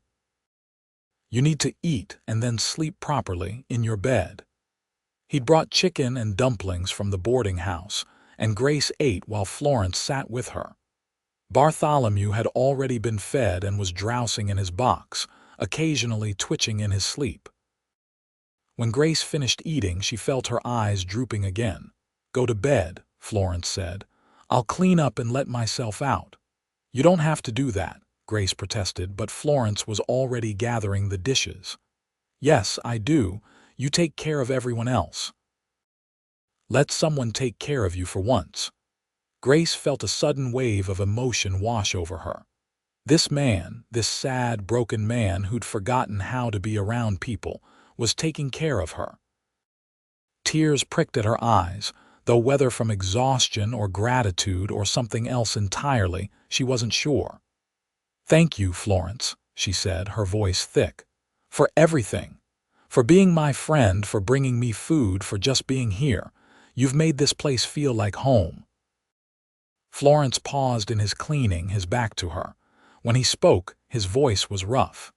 A: You need to eat and then sleep properly in your bed." He'd brought chicken and dumplings from the boarding house, and Grace ate while Florence sat with her. Bartholomew had already been fed and was drowsing in his box, occasionally twitching in his sleep. When Grace finished eating, she felt her eyes drooping again. "Go to bed," Florence said. "I'll clean up and let myself out." "You don't have to do that," Grace protested, but Florence was already gathering the dishes. "Yes, I do. You take care of everyone else." "Let someone take care of you for once." Grace felt a sudden wave of emotion wash over her. This man, this sad, broken man who'd forgotten how to be around people, was taking care of her. Tears pricked at her eyes, though whether from exhaustion or gratitude or something else entirely, she wasn't sure. "Thank you, Florence," she said, her voice thick. "For everything. For being my friend, for bringing me food, for just being here. You've made this place feel like home." Florence paused in his cleaning, his back to her. When he spoke, his voice was rough.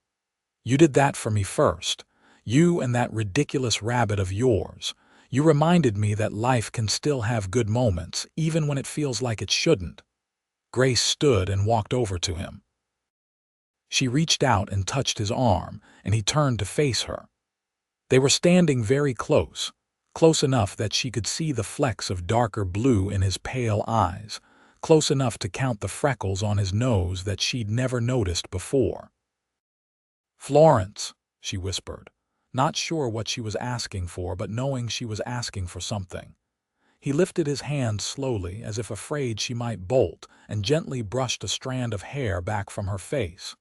A: "You did that for me first. You and that ridiculous rabbit of yours. You reminded me that life can still have good moments, even when it feels like it shouldn't." Grace stood and walked over to him. She reached out and touched his arm, and he turned to face her. They were standing very close, close enough that she could see the flecks of darker blue in his pale eyes, close enough to count the freckles on his nose that she'd never noticed before. "Florence," she whispered, not sure what she was asking for, but knowing she was asking for something. He lifted his hand slowly, as if afraid she might bolt, and gently brushed a strand of hair back from her face.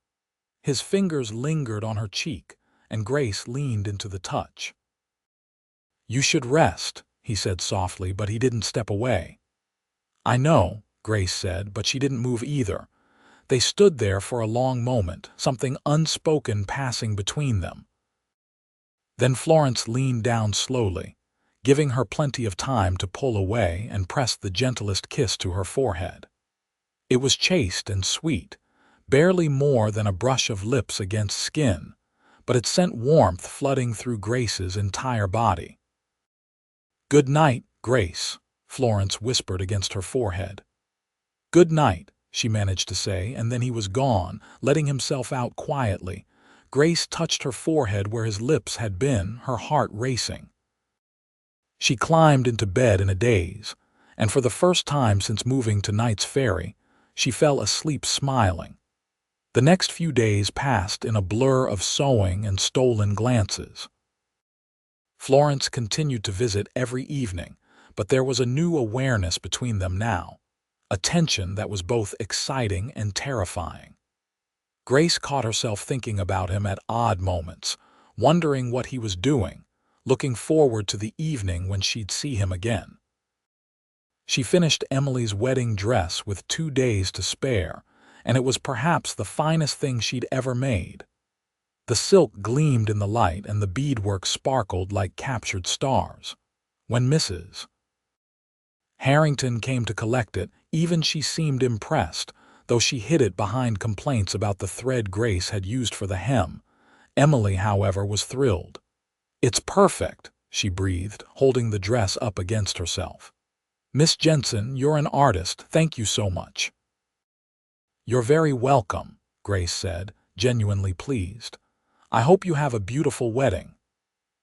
A: His fingers lingered on her cheek, and Grace leaned into the touch. "You should rest," he said softly, but he didn't step away. "I know," Grace said, but she didn't move either. They stood there for a long moment, something unspoken passing between them. Then Florence leaned down slowly, giving her plenty of time to pull away, and pressed the gentlest kiss to her forehead. It was chaste and sweet, barely more than a brush of lips against skin, but it sent warmth flooding through Grace's entire body. "Good night, Grace," Florence whispered against her forehead. "Good night," she managed to say, and then he was gone, letting himself out quietly. Grace touched her forehead where his lips had been, her heart racing. She climbed into bed in a daze, and for the first time since moving to Knights Ferry, she fell asleep smiling. The next few days passed in a blur of sewing and stolen glances. Florence continued to visit every evening, but there was a new awareness between them now, a tension that was both exciting and terrifying. Grace caught herself thinking about him at odd moments, wondering what he was doing, looking forward to the evening when she'd see him again. She finished Emily's wedding dress with 2 days to spare, and it was perhaps the finest thing she'd ever made. The silk gleamed in the light and the beadwork sparkled like captured stars. When Mrs. Harrington came to collect it, even she seemed impressed, though she hid it behind complaints about the thread Grace had used for the hem. Emily, however, was thrilled. "It's perfect," she breathed, holding the dress up against herself. "Miss Jensen, you're an artist. Thank you so much." "You're very welcome," Grace said, genuinely pleased. "I hope you have a beautiful wedding."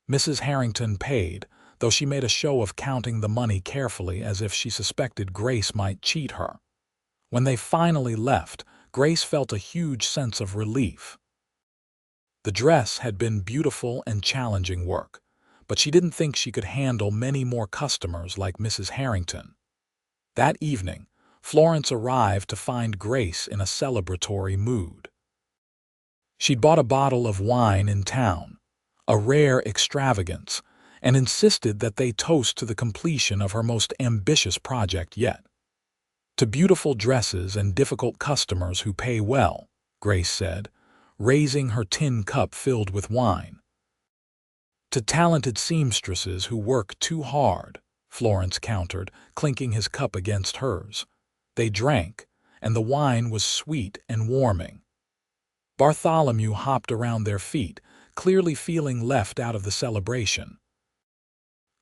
A: Mrs. Harrington paid, though she made a show of counting the money carefully as if she suspected Grace might cheat her. When they finally left, Grace felt a huge sense of relief. The dress had been beautiful and challenging work, but she didn't think she could handle many more customers like Mrs. Harrington. That evening, Florence arrived to find Grace in a celebratory mood. She'd bought a bottle of wine in town, a rare extravagance, and insisted that they toast to the completion of her most ambitious project yet. "To beautiful dresses and difficult customers who pay well," Grace said, raising her tin cup filled with wine. "To talented seamstresses who work too hard," Florence countered, clinking his cup against hers. They drank, and the wine was sweet and warming. Bartholomew hopped around their feet, clearly feeling left out of the celebration.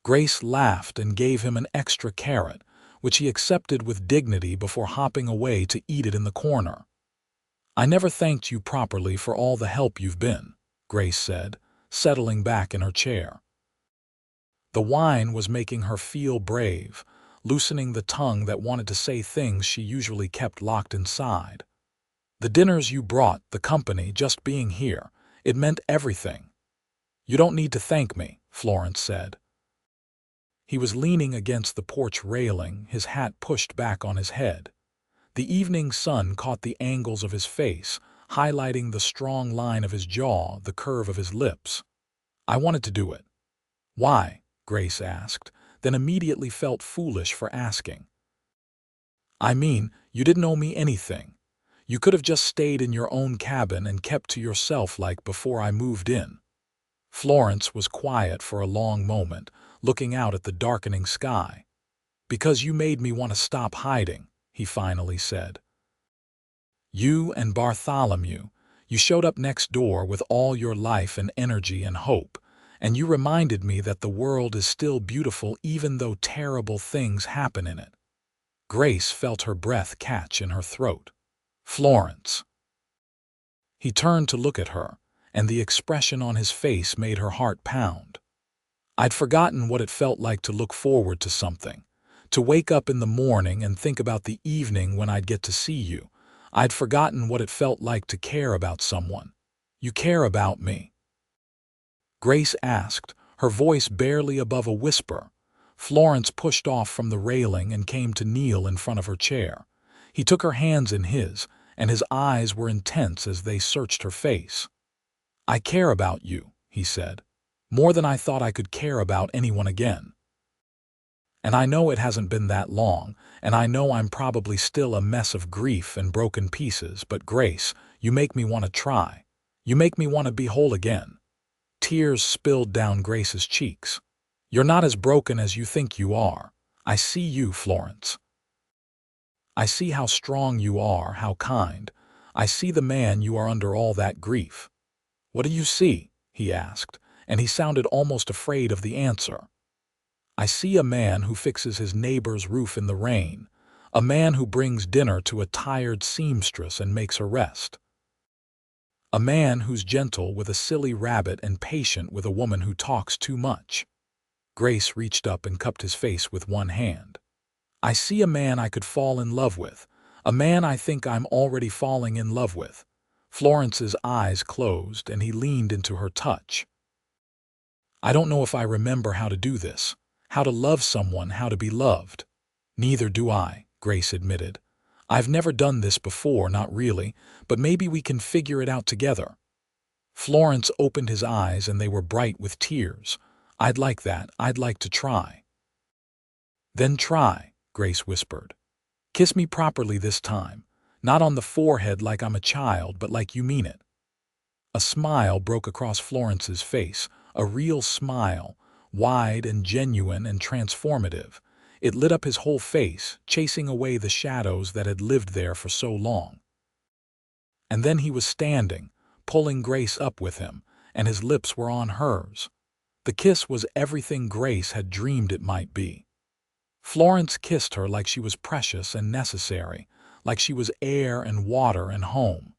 A: Grace laughed and gave him an extra carrot, which he accepted with dignity before hopping away to eat it in the corner. "I never thanked you properly for all the help you've been," Grace said, settling back in her chair. The wine was making her feel brave, loosening the tongue that wanted to say things she usually kept locked inside. "The dinners you brought, the company, just being here, it meant everything." "You don't need to thank me," Florence said. He was leaning against the porch railing, his hat pushed back on his head. The evening sun caught the angles of his face, highlighting the strong line of his jaw, the curve of his lips. "I wanted to do it." "Why?" Grace asked, then immediately felt foolish for asking. "I mean, you didn't owe me anything. You could have just stayed in your own cabin and kept to yourself like before I moved in." Florence was quiet for a long moment, looking out at the darkening sky. "Because you made me want to stop hiding," he finally said. "You and Bartholomew, you showed up next door with all your life and energy and hope, and you reminded me that the world is still beautiful even though terrible things happen in it." Grace felt her breath catch in her throat. "Florence." He turned to look at her, and the expression on his face made her heart pound. "I'd forgotten what it felt like to look forward to something, to wake up in the morning and think about the evening when I'd get to see you. I'd forgotten what it felt like to care about someone. You care about me?" Grace asked, her voice barely above a whisper. Florence pushed off from the railing and came to kneel in front of her chair. He took her hands in his, and his eyes were intense as they searched her face. "I care about you," he said, "more than I thought I could care about anyone again. And I know it hasn't been that long, and I know I'm probably still a mess of grief and broken pieces, but Grace, you make me want to try. You make me want to be whole again." Tears spilled down Grace's cheeks. "You're not as broken as you think you are. I see you, Florence. I see how strong you are, how kind. I see the man you are under all that grief." "What do you see?" he asked, and he sounded almost afraid of the answer. I see a man who fixes his neighbor's roof in the rain, a man who brings dinner to a tired seamstress and makes her rest, a man who's gentle with a silly rabbit and patient with a woman who talks too much. Grace reached up and cupped his face with one hand. I see a man I could fall in love with, a man I think I'm already falling in love with. Florence's eyes closed and he leaned into her touch. I don't know if I remember how to do this, how to love someone, how to be loved. Neither do I, Grace admitted. I've never done this before, not really, but maybe we can figure it out together. Florence opened his eyes and they were bright with tears. I'd like that, I'd like to try. Then try, Grace whispered. Kiss me properly this time, not on the forehead like I'm a child, but like you mean it. A smile broke across Florence's face, a real smile, wide and genuine and transformative. It lit up his whole face, chasing away the shadows that had lived there for so long. And then he was standing, pulling Grace up with him, and his lips were on hers. The kiss was everything Grace had dreamed it might be. Florence kissed her like she was precious and necessary, like she was air and water and home.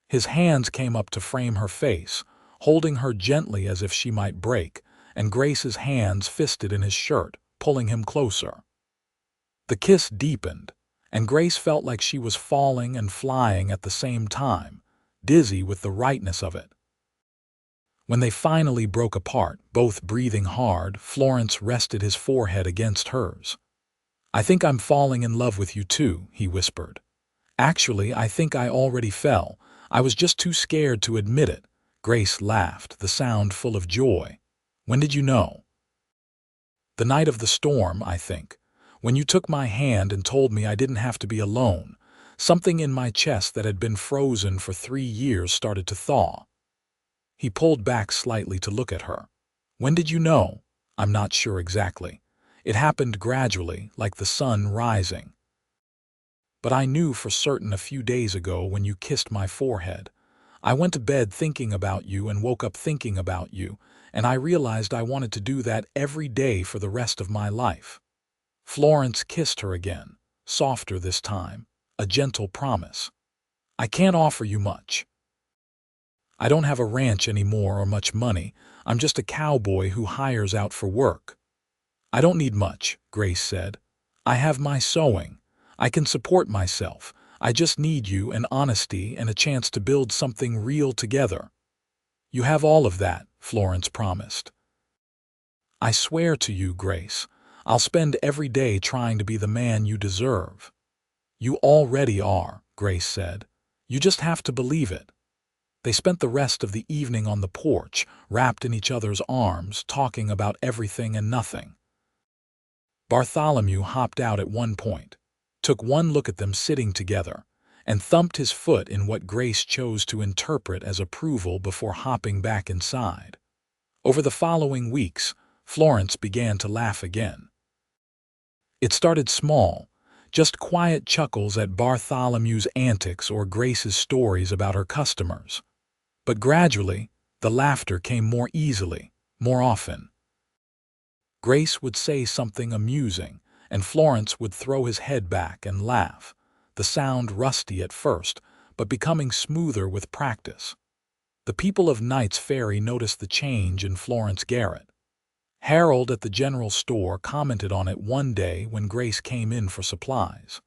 A: His hands came up to frame her face, holding her gently as if she might break, and Grace's hands fisted in his shirt, pulling him closer. The kiss deepened, and Grace felt like she was falling and flying at the same time, dizzy with the rightness of it. When they finally broke apart, both breathing hard, Florence rested his forehead against hers. I think I'm falling in love with you too, he whispered. Actually, I think I already fell. I was just too scared to admit it. Grace laughed, the sound full of joy. When did you know? The night of the storm, I think. When you took my hand and told me I didn't have to be alone, something in my chest that had been frozen for 3 years started to thaw. He pulled back slightly to look at her. When did you know? I'm not sure exactly. It happened gradually, like the sun rising. But I knew for certain a few days ago when you kissed my forehead. I went to bed thinking about you and woke up thinking about you, and I realized I wanted to do that every day for the rest of my life. Florence kissed her again, softer this time, a gentle promise. I can't offer you much. I don't have a ranch anymore or much money. I'm just a cowboy who hires out for work. I don't need much, Grace said. I have my sewing. I can support myself. I just need you and honesty and a chance to build something real together. You have all of that, Florence promised. I swear to you, Grace, I'll spend every day trying to be the man you deserve. You already are, Grace said. You just have to believe it. They spent the rest of the evening on the porch, wrapped in each other's arms, talking about everything and nothing. Bartholomew hopped out at one point, took one look at them sitting together, and thumped his foot in what Grace chose to interpret as approval before hopping back inside. Over the following weeks, Florence began to laugh again. It started small, just quiet chuckles at Bartholomew's antics or Grace's stories about her customers. But gradually, the laughter came more easily, more often. Grace would say something amusing, and Florence would throw his head back and laugh, the sound rusty at first, but becoming smoother with practice. The people of Knights Ferry noticed the change in Florence Garrett. Harold at the general store commented on it one day when Grace came in for supplies.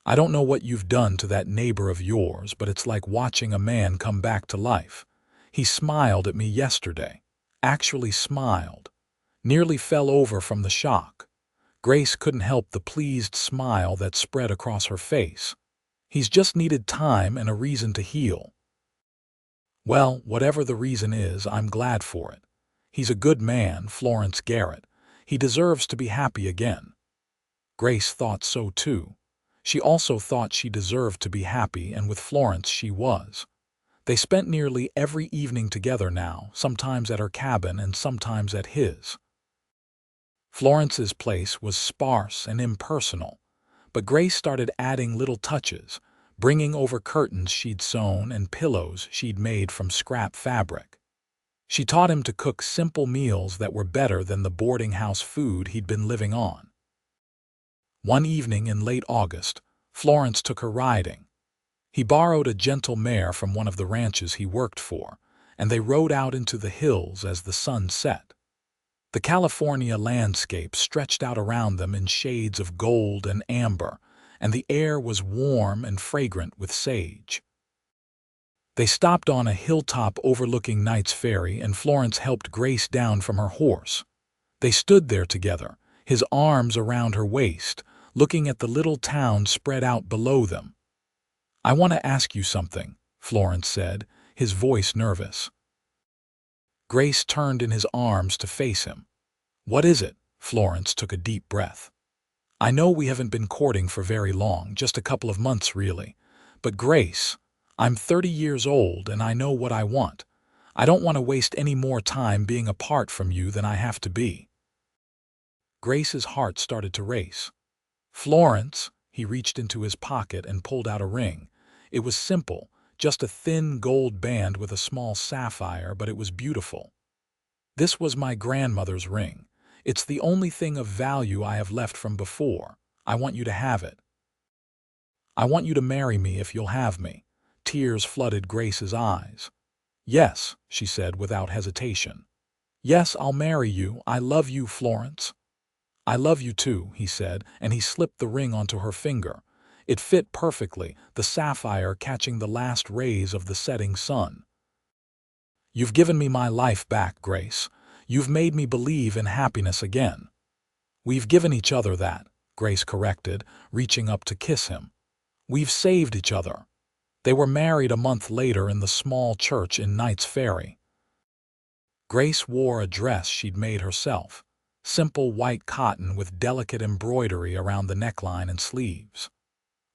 A: I don't know what you've done to that neighbor of yours, but it's like watching a man come back to life. He smiled at me yesterday. Actually smiled. Nearly fell over from the shock. Grace couldn't help the pleased smile that spread across her face. He's just needed time and a reason to heal. Well, whatever the reason is, I'm glad for it. He's a good man, Florence Garrett. He deserves to be happy again. Grace thought so too. She also thought she deserved to be happy, and with Florence she was. They spent nearly every evening together now, sometimes at her cabin and sometimes at his. Florence's place was sparse and impersonal, but Grace started adding little touches, bringing over curtains she'd sewn and pillows she'd made from scrap fabric. She taught him to cook simple meals that were better than the boarding house food he'd been living on. One evening in late August, Florence took her riding. He borrowed a gentle mare from one of the ranches he worked for, and they rode out into the hills as the sun set. The California landscape stretched out around them in shades of gold and amber, and the air was warm and fragrant with sage. They stopped on a hilltop overlooking Knights Ferry, and Florence helped Grace down from her horse. They stood there together, his arms around her waist, looking at the little town spread out below them. "I want to ask you something," Florence said, his voice nervous. Grace turned in his arms to face him. "What is it?" Florence took a deep breath. "I know we haven't been courting for very long, just a couple of months really. But Grace, I'm 30 years old and I know what I want. I don't want to waste any more time being apart from you than I have to be." Grace's heart started to race. "Florence," he reached into his pocket and pulled out a ring. It was simple, just a thin gold band with a small sapphire, but it was beautiful. "This was my grandmother's ring. It's the only thing of value I have left from before. I want you to have it. I want you to marry me if you'll have me." Tears flooded Grace's eyes. "Yes," she said without hesitation. "Yes, I'll marry you. I love you, Florence." "I love you too," he said, and he slipped the ring onto her finger. It fit perfectly, the sapphire catching the last rays of the setting sun. "You've given me my life back, Grace. You've made me believe in happiness again." "We've given each other that," Grace corrected, reaching up to kiss him. "We've saved each other." They were married a month later in the small church in Knights Ferry. Grace wore a dress she'd made herself, simple white cotton with delicate embroidery around the neckline and sleeves.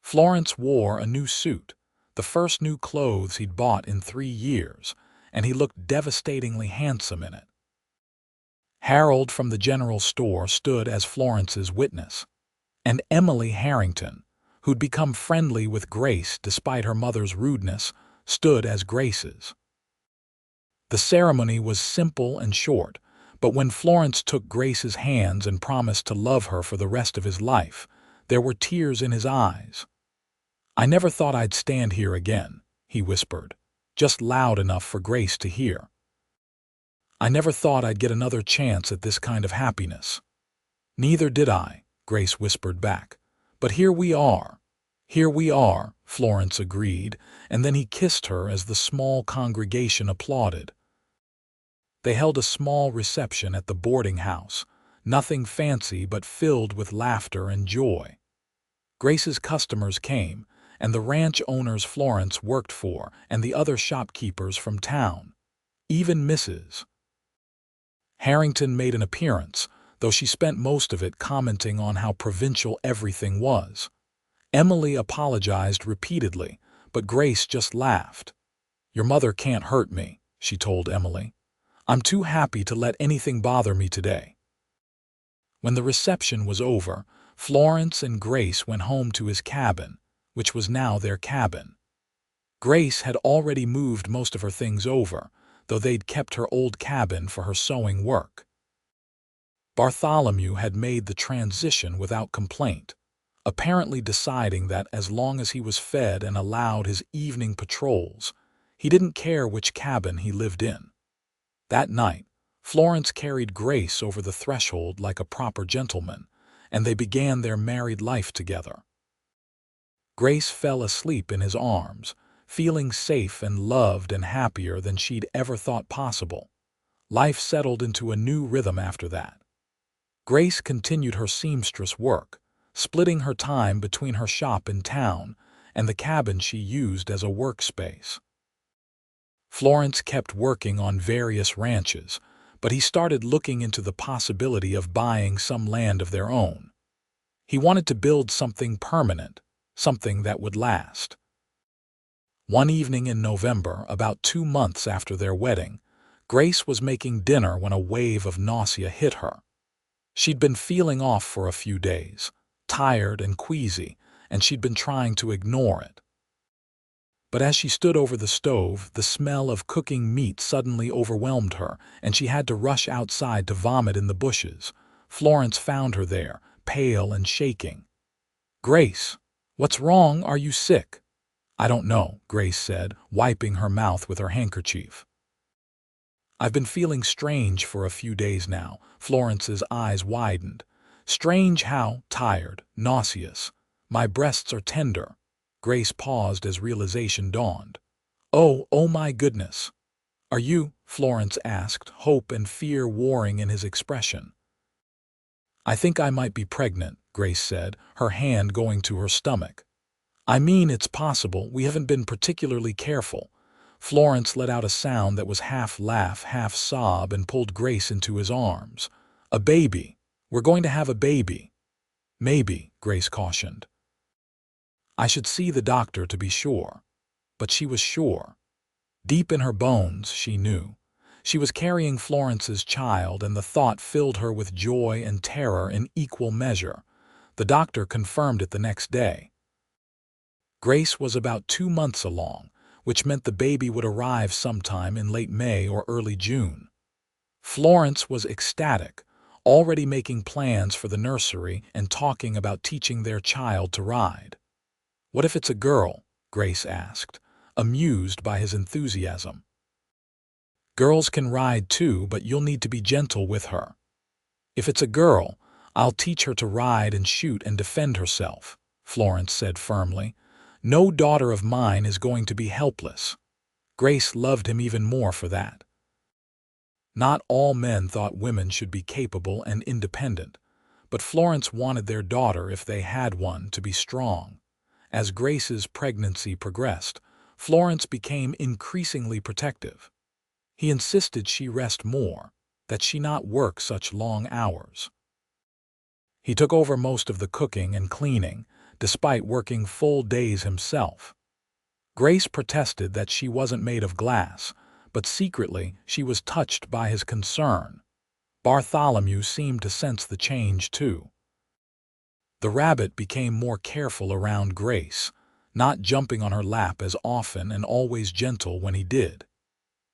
A: Florence wore a new suit, the first new clothes he'd bought in 3 years, and he looked devastatingly handsome in it. Harold from the general store stood as Florence's witness, and Emily Harrington, who'd become friendly with Grace despite her mother's rudeness, stood as Grace's. The ceremony was simple and short, but when Florence took Grace's hands and promised to love her for the rest of his life, there were tears in his eyes. "I never thought I'd stand here again," he whispered, just loud enough for Grace to hear. "I never thought I'd get another chance at this kind of happiness." "Neither did I," Grace whispered back. "But here we are." "Here we are," Florence agreed, and then he kissed her as the small congregation applauded. They held a small reception at the boarding house, nothing fancy but filled with laughter and joy. Grace's customers came, and the ranch owners Florence worked for, and the other shopkeepers from town. Even Mrs. Harrington made an appearance, though she spent most of it commenting on how provincial everything was. Emily apologized repeatedly, but Grace just laughed. "Your mother can't hurt me," she told Emily. "I'm too happy to let anything bother me today." When the reception was over, Florence and Grace went home to his cabin, which was now their cabin. Grace had already moved most of her things over, though they'd kept her old cabin for her sewing work. Bartholomew had made the transition without complaint, apparently deciding that as long as he was fed and allowed his evening patrols, he didn't care which cabin he lived in. That night, Florence carried Grace over the threshold like a proper gentleman, and they began their married life together. Grace fell asleep in his arms, feeling safe and loved and happier than she'd ever thought possible. Life settled into a new rhythm after that. Grace continued her seamstress work, splitting her time between her shop in town and the cabin she used as a workspace. Florence kept working on various ranches, but he started looking into the possibility of buying some land of their own. He wanted to build something permanent, something that would last. One evening in November, about 2 months after their wedding, Grace was making dinner when a wave of nausea hit her. She'd been feeling off for a few days, tired and queasy, and she'd been trying to ignore it. But as she stood over the stove, the smell of cooking meat suddenly overwhelmed her, and she had to rush outside to vomit in the bushes. Florence found her there, pale and shaking. "Grace, what's wrong? Are you sick?" "I don't know," Grace said, wiping her mouth with her handkerchief. "I've been feeling strange for a few days now." Florence's eyes widened. "Strange how? Tired, nauseous. My breasts are tender." Grace paused as realization dawned. Oh my goodness." "Are you?" Florence asked, hope and fear warring in his expression. "I think I might be pregnant," Grace said, her hand going to her stomach. "I mean, it's possible. We haven't been particularly careful." Florence let out a sound that was half laugh, half sob, and pulled Grace into his arms. "A baby. We're going to have a baby." "Maybe," Grace cautioned. "I should see the doctor to be sure." But she was sure. Deep in her bones, she knew. She was carrying Florence's child, and the thought filled her with joy and terror in equal measure. The doctor confirmed it the next day. Grace was about 2 months along, which meant the baby would arrive sometime in late May or early June. Florence was ecstatic, already making plans for the nursery and talking about teaching their child to ride. "What if it's a girl?" Grace asked, amused by his enthusiasm. "Girls can ride too, but you'll need to be gentle with her." "If it's a girl, I'll teach her to ride and shoot and defend herself," Florence said firmly. "No daughter of mine is going to be helpless." Grace loved him even more for that. Not all men thought women should be capable and independent, but Florence wanted their daughter, if they had one, to be strong. As Grace's pregnancy progressed, Florence became increasingly protective. He insisted she rest more, that she not work such long hours. He took over most of the cooking and cleaning, despite working full days himself. Grace protested that she wasn't made of glass, but secretly she was touched by his concern. Bartholomew seemed to sense the change too. The rabbit became more careful around Grace, not jumping on her lap as often and always gentle when he did.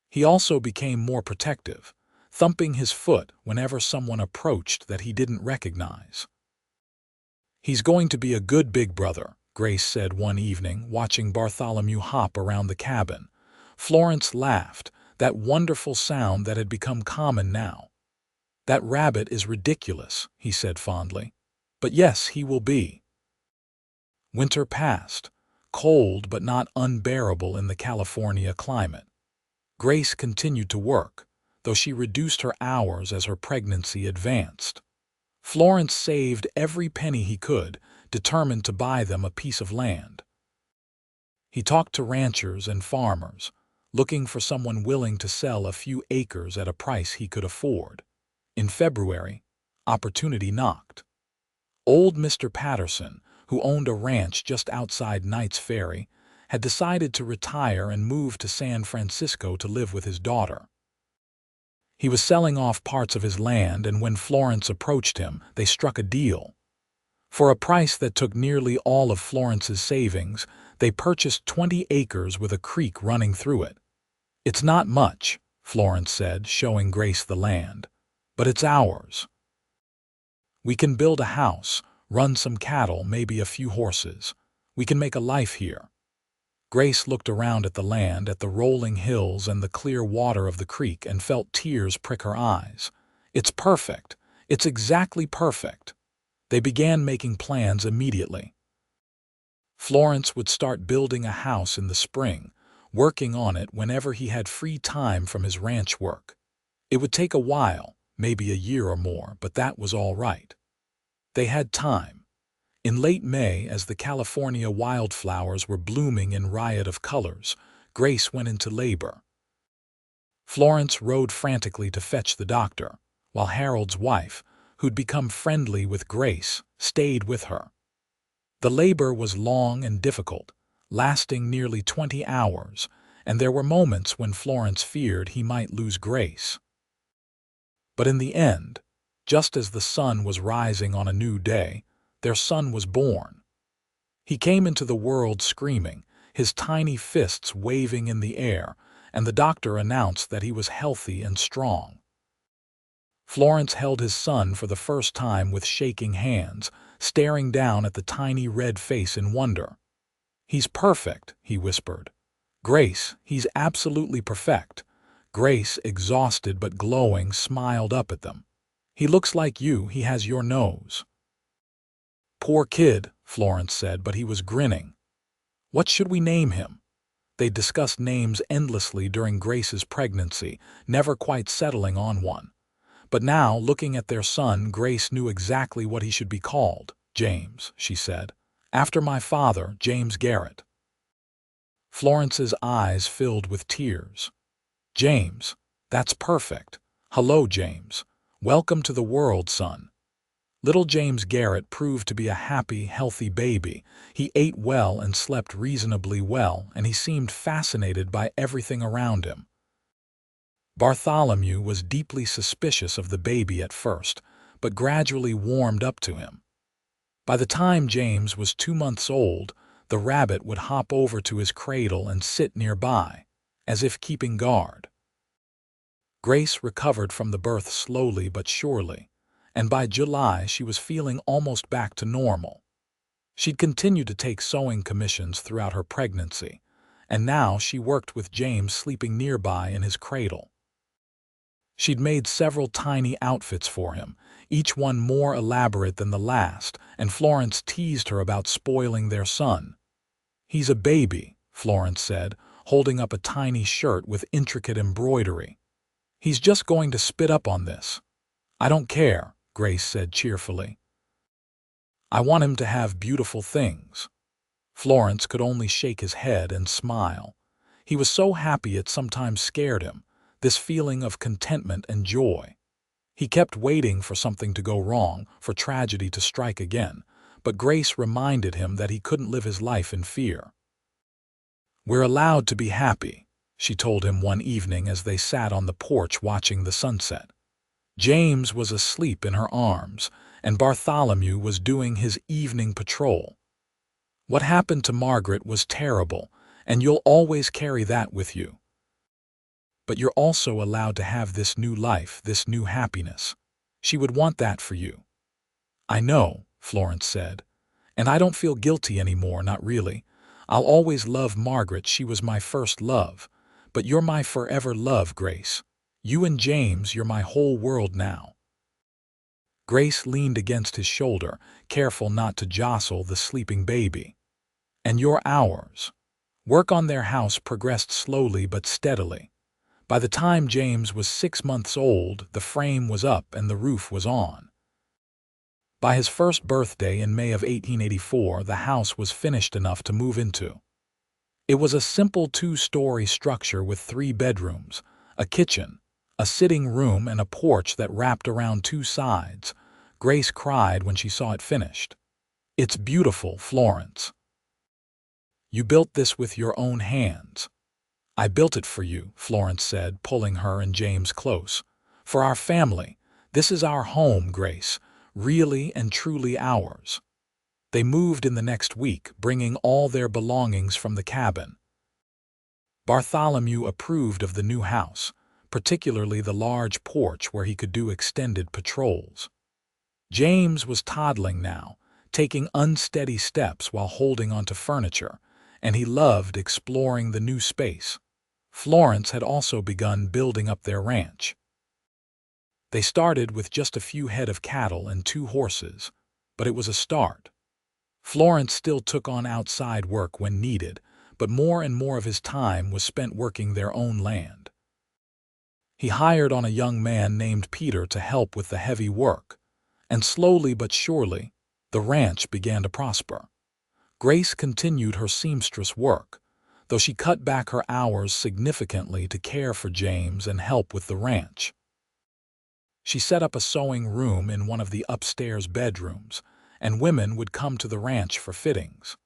A: He also became more protective, thumping his foot whenever someone approached that he didn't recognize. "He's going to be a good big brother," Grace said one evening, watching Bartholomew hop around the cabin. Florence laughed, that wonderful sound that had become common now. "That rabbit is ridiculous," he said fondly. "But yes, he will be." Winter passed, cold but not unbearable in the California climate. Grace continued to work, though she reduced her hours as her pregnancy advanced. Florence saved every penny he could, determined to buy them a piece of land. He talked to ranchers and farmers, looking for someone willing to sell a few acres at a price he could afford. In February, opportunity knocked. Old Mr. Patterson, who owned a ranch just outside Knights Ferry, had decided to retire and move to San Francisco to live with his daughter. He was selling off parts of his land, and when Florence approached him, they struck a deal. For a price that took nearly all of Florence's savings, they purchased 20 acres with a creek running through it. "It's not much," Florence said, showing Grace the land, "but it's ours. We can build a house, run some cattle, maybe a few horses. We can make a life here." Grace looked around at the land, at the rolling hills and the clear water of the creek, and felt tears prick her eyes. "It's perfect. It's exactly perfect." They began making plans immediately. Florence would start building a house in the spring, working on it whenever he had free time from his ranch work. It would take a while, maybe a year or more, but that was all right. They had time. In late May, as the California wildflowers were blooming in riot of colors, Grace went into labor. Florence rode frantically to fetch the doctor, while Harold's wife, who'd become friendly with Grace, stayed with her. The labor was long and difficult, lasting nearly 20 hours, and there were moments when Florence feared he might lose Grace. But in the end, just as the sun was rising on a new day, their son was born. He came into the world screaming, his tiny fists waving in the air, and the doctor announced that he was healthy and strong. Florence held his son for the first time with shaking hands, staring down at the tiny red face in wonder. "He's perfect," he whispered. "Grace, he's absolutely perfect." Grace, exhausted but glowing, smiled up at them. "He looks like you, he has your nose." "Poor kid," Florence said, but he was grinning. "What should we name him?" They discussed names endlessly during Grace's pregnancy, never quite settling on one. But now, looking at their son, Grace knew exactly what he should be called. "James," she said. "After my father, James Garrett." Florence's eyes filled with tears. "James, that's perfect. Hello, James. Welcome to the world, son." Little James Garrett proved to be a happy, healthy baby. He ate well and slept reasonably well, and he seemed fascinated by everything around him. Bartholomew was deeply suspicious of the baby at first, but gradually warmed up to him. By the time James was 2 months old, the rabbit would hop over to his cradle and sit nearby, as if keeping guard. Grace recovered from the birth slowly but surely, and by July she was feeling almost back to normal. She'd continued to take sewing commissions throughout her pregnancy, and now she worked with James sleeping nearby in his cradle. She'd made several tiny outfits for him, each one more elaborate than the last, and Florence teased her about spoiling their son. "He's a baby," Florence said, holding up a tiny shirt with intricate embroidery. "He's just going to spit up on this." "I don't care," Grace said cheerfully. "I want him to have beautiful things." Florence could only shake his head and smile. He was so happy it sometimes scared him, this feeling of contentment and joy. He kept waiting for something to go wrong, for tragedy to strike again, but Grace reminded him that he couldn't live his life in fear. "We're allowed to be happy," she told him one evening as they sat on the porch watching the sunset. James was asleep in her arms, and Bartholomew was doing his evening patrol. "What happened to Margaret was terrible, and you'll always carry that with you. But you're also allowed to have this new life, this new happiness. She would want that for you." "I know," Florence said, "and I don't feel guilty anymore, not really. I'll always love Margaret, she was my first love. But you're my forever love, Grace. You and James, you're my whole world now." Grace leaned against his shoulder, careful not to jostle the sleeping baby. "And you're ours." Work on their house progressed slowly but steadily. By the time James was 6 months old, the frame was up and the roof was on. By his first birthday in May of 1884, the house was finished enough to move into. It was a simple 2-story structure with 3 bedrooms, a kitchen, a sitting room, and a porch that wrapped around 2 sides. Grace cried when she saw it finished. "It's beautiful, Florence. You built this with your own hands." "I built it for you," Florence said, pulling her and James close. "For our family. This is our home, Grace, really and truly ours." They moved in the next week, bringing all their belongings from the cabin. Bartholomew approved of the new house, particularly the large porch where he could do extended patrols. James was toddling now, taking unsteady steps while holding onto furniture, and he loved exploring the new space. Florence had also begun building up their ranch. They started with just a few head of cattle and 2 horses, but it was a start. Florence still took on outside work when needed, but more and more of his time was spent working their own land. He hired on a young man named Peter to help with the heavy work, and slowly but surely, the ranch began to prosper. Grace continued her seamstress work, though she cut back her hours significantly to care for James and help with the ranch. She set up a sewing room in one of the upstairs bedrooms, and women would come to the ranch for fittings.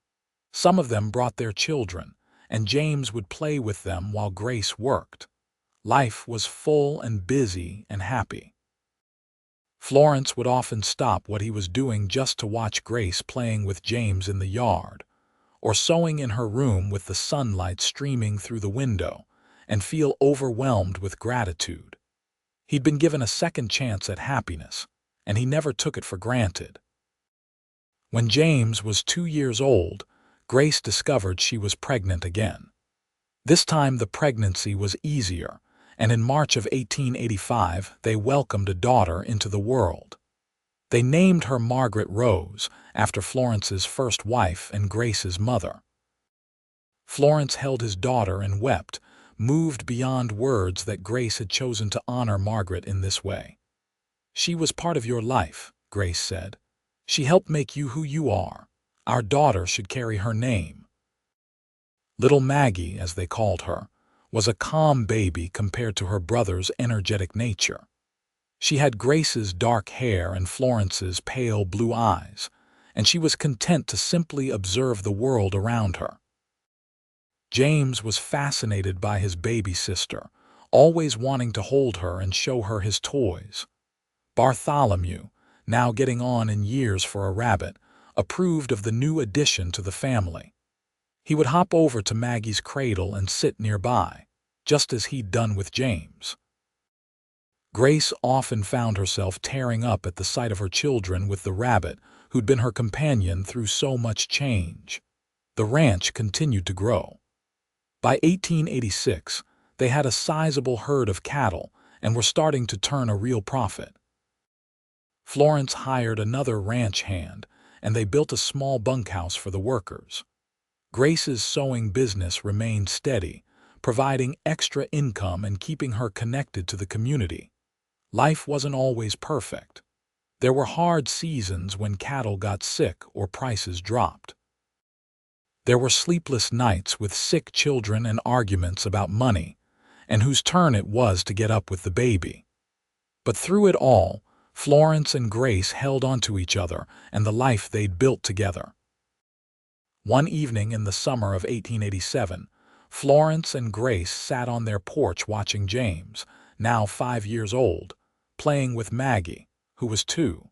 A: Some of them brought their children, and James would play with them while Grace worked. Life was full and busy and happy. Florence would often stop what he was doing just to watch Grace playing with James in the yard, or sewing in her room with the sunlight streaming through the window, and feel overwhelmed with gratitude. He'd been given a second chance at happiness, and he never took it for granted. When James was 2 years old, Grace discovered she was pregnant again. This time the pregnancy was easier, and in March of 1885 they welcomed a daughter into the world. They named her Margaret Rose, after Florence's first wife and Grace's mother. Florence held his daughter and wept, moved beyond words that Grace had chosen to honor Margaret in this way. "She was part of your life," Grace said. "She helped make you who you are. Our daughter should carry her name." Little Maggie, as they called her, was a calm baby compared to her brother's energetic nature. She had Grace's dark hair and Florence's pale blue eyes, and she was content to simply observe the world around her. James was fascinated by his baby sister, always wanting to hold her and show her his toys. Bartholomew, now getting on in years for a rabbit, approved of the new addition to the family. He would hop over to Maggie's cradle and sit nearby, just as he'd done with James. Grace often found herself tearing up at the sight of her children with the rabbit who'd been her companion through so much change. The ranch continued to grow. By 1886, they had a sizable herd of cattle and were starting to turn a real profit. Florence hired another ranch hand, and they built a small bunkhouse for the workers. Grace's sewing business remained steady, providing extra income and keeping her connected to the community. Life wasn't always perfect. There were hard seasons when cattle got sick or prices dropped. There were sleepless nights with sick children and arguments about money, and whose turn it was to get up with the baby. But through it all, Florence and Grace held on to each other and the life they'd built together. One evening in the summer of 1887, Florence and Grace sat on their porch watching James, now 5 years old, playing with Maggie, who was 2.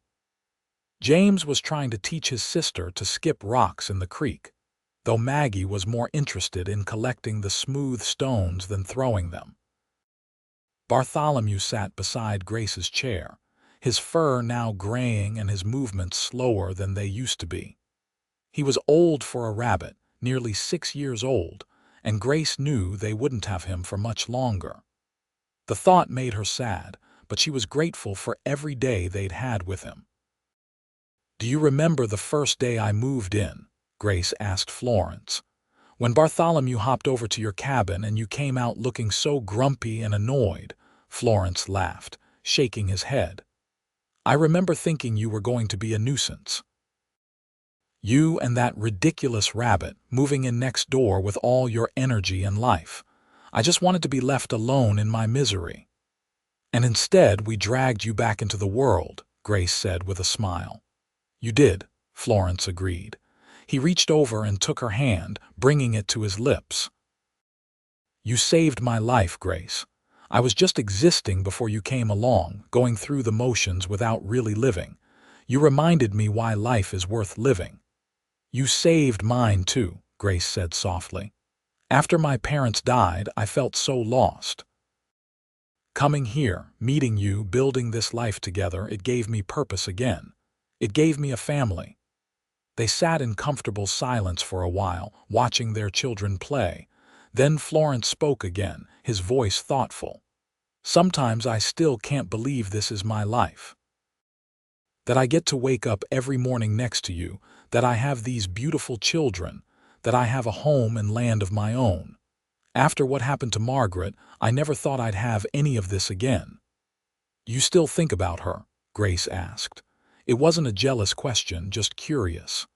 A: James was trying to teach his sister to skip rocks in the creek, though Maggie was more interested in collecting the smooth stones than throwing them. Bartholomew sat beside Grace's chair, his fur now graying and his movements slower than they used to be. He was old for a rabbit, nearly 6 years old, and Grace knew they wouldn't have him for much longer. The thought made her sad, but she was grateful for every day they'd had with him. "Do you remember the first day I moved in?" Grace asked Florence. "When Bartholomew hopped over to your cabin and you came out looking so grumpy and annoyed," Florence laughed, shaking his head. "I remember thinking you were going to be a nuisance. You and that ridiculous rabbit moving in next door with all your energy and life. I just wanted to be left alone in my misery. And instead we dragged you back into the world," Grace said with a smile. "You did," Florence agreed. He reached over and took her hand, bringing it to his lips. "You saved my life, Grace. I was just existing before you came along, going through the motions without really living. You reminded me why life is worth living." "You saved mine too," Grace said softly. "After my parents died, I felt so lost. Coming here, meeting you, building this life together, it gave me purpose again. It gave me a family." They sat in comfortable silence for a while, watching their children play. Then Florence spoke again, his voice thoughtful. "Sometimes I still can't believe this is my life. That I get to wake up every morning next to you, that I have these beautiful children, that I have a home and land of my own. After what happened to Margaret, I never thought I'd have any of this again." "You still think about her?" Grace asked. It wasn't a jealous question, just curious.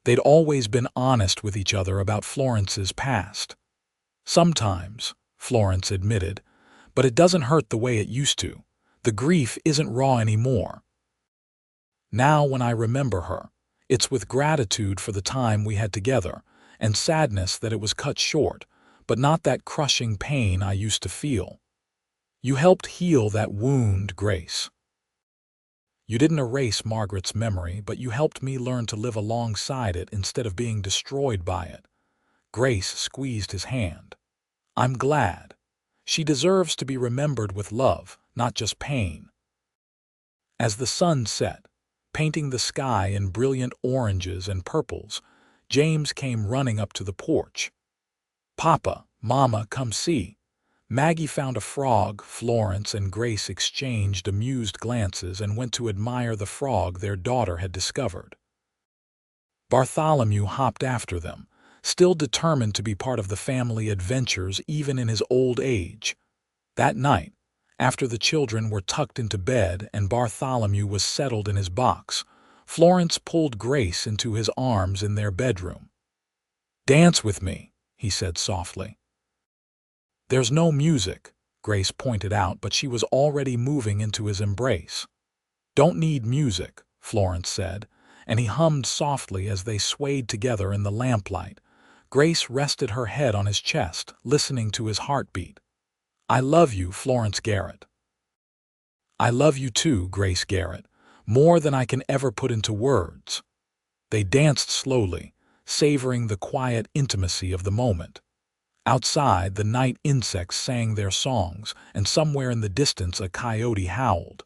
A: They'd always been honest with each other about Florence's past. "Sometimes," Florence admitted, "but it doesn't hurt the way it used to. The grief isn't raw anymore. Now when I remember her, it's with gratitude for the time we had together, and sadness that it was cut short, but not that crushing pain I used to feel. You helped heal that wound, Grace. You didn't erase Margaret's memory, but you helped me learn to live alongside it instead of being destroyed by it." Grace squeezed his hand. "I'm glad. She deserves to be remembered with love, not just pain." As the sun set, painting the sky in brilliant oranges and purples, James came running up to the porch. "Papa, Mama, come see." Maggie found a frog. Florence and Grace exchanged amused glances and went to admire the frog their daughter had discovered. Bartholomew hopped after them, still determined to be part of the family adventures even in his old age. That night, after the children were tucked into bed and Bartholomew was settled in his box, Florence pulled Grace into his arms in their bedroom. "Dance with me," he said softly. "There's no music," Grace pointed out, but she was already moving into his embrace. "Don't need music," Florence said, and he hummed softly as they swayed together in the lamplight. Grace rested her head on his chest, listening to his heartbeat. "I love you, Florence Garrett." "I love you too, Grace Garrett, more than I can ever put into words." They danced slowly, savoring the quiet intimacy of the moment. Outside, the night insects sang their songs, and somewhere in the distance a coyote howled.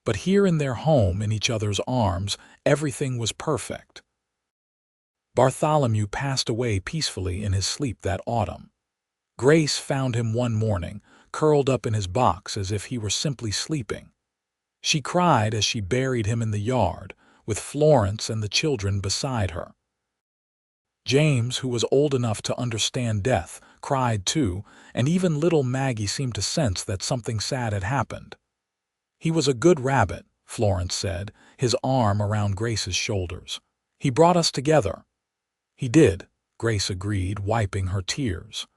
A: But here in their home, in each other's arms, everything was perfect. Bartholomew passed away peacefully in his sleep that autumn. Grace found him one morning, curled up in his box as if he were simply sleeping. She cried as she buried him in the yard, with Florence and the children beside her. James, who was old enough to understand death, cried too, and even little Maggie seemed to sense that something sad had happened. "He was a good rabbit," Florence said, his arm around Grace's shoulders. "He brought us together." "He did," Grace agreed, wiping her tears.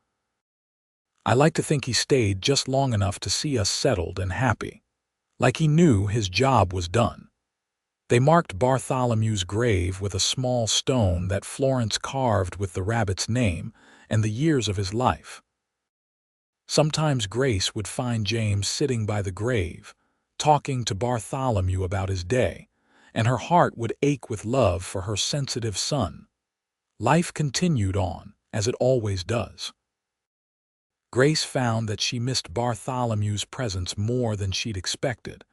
A: "I like to think he stayed just long enough to see us settled and happy. Like he knew his job was done." They marked Bartholomew's grave with a small stone that Florence carved with the rabbit's name and the years of his life. Sometimes Grace would find James sitting by the grave, talking to Bartholomew about his day, and her heart would ache with love for her sensitive son. Life continued on, as it always does. Grace found that she missed Bartholomew's presence more than she'd expected.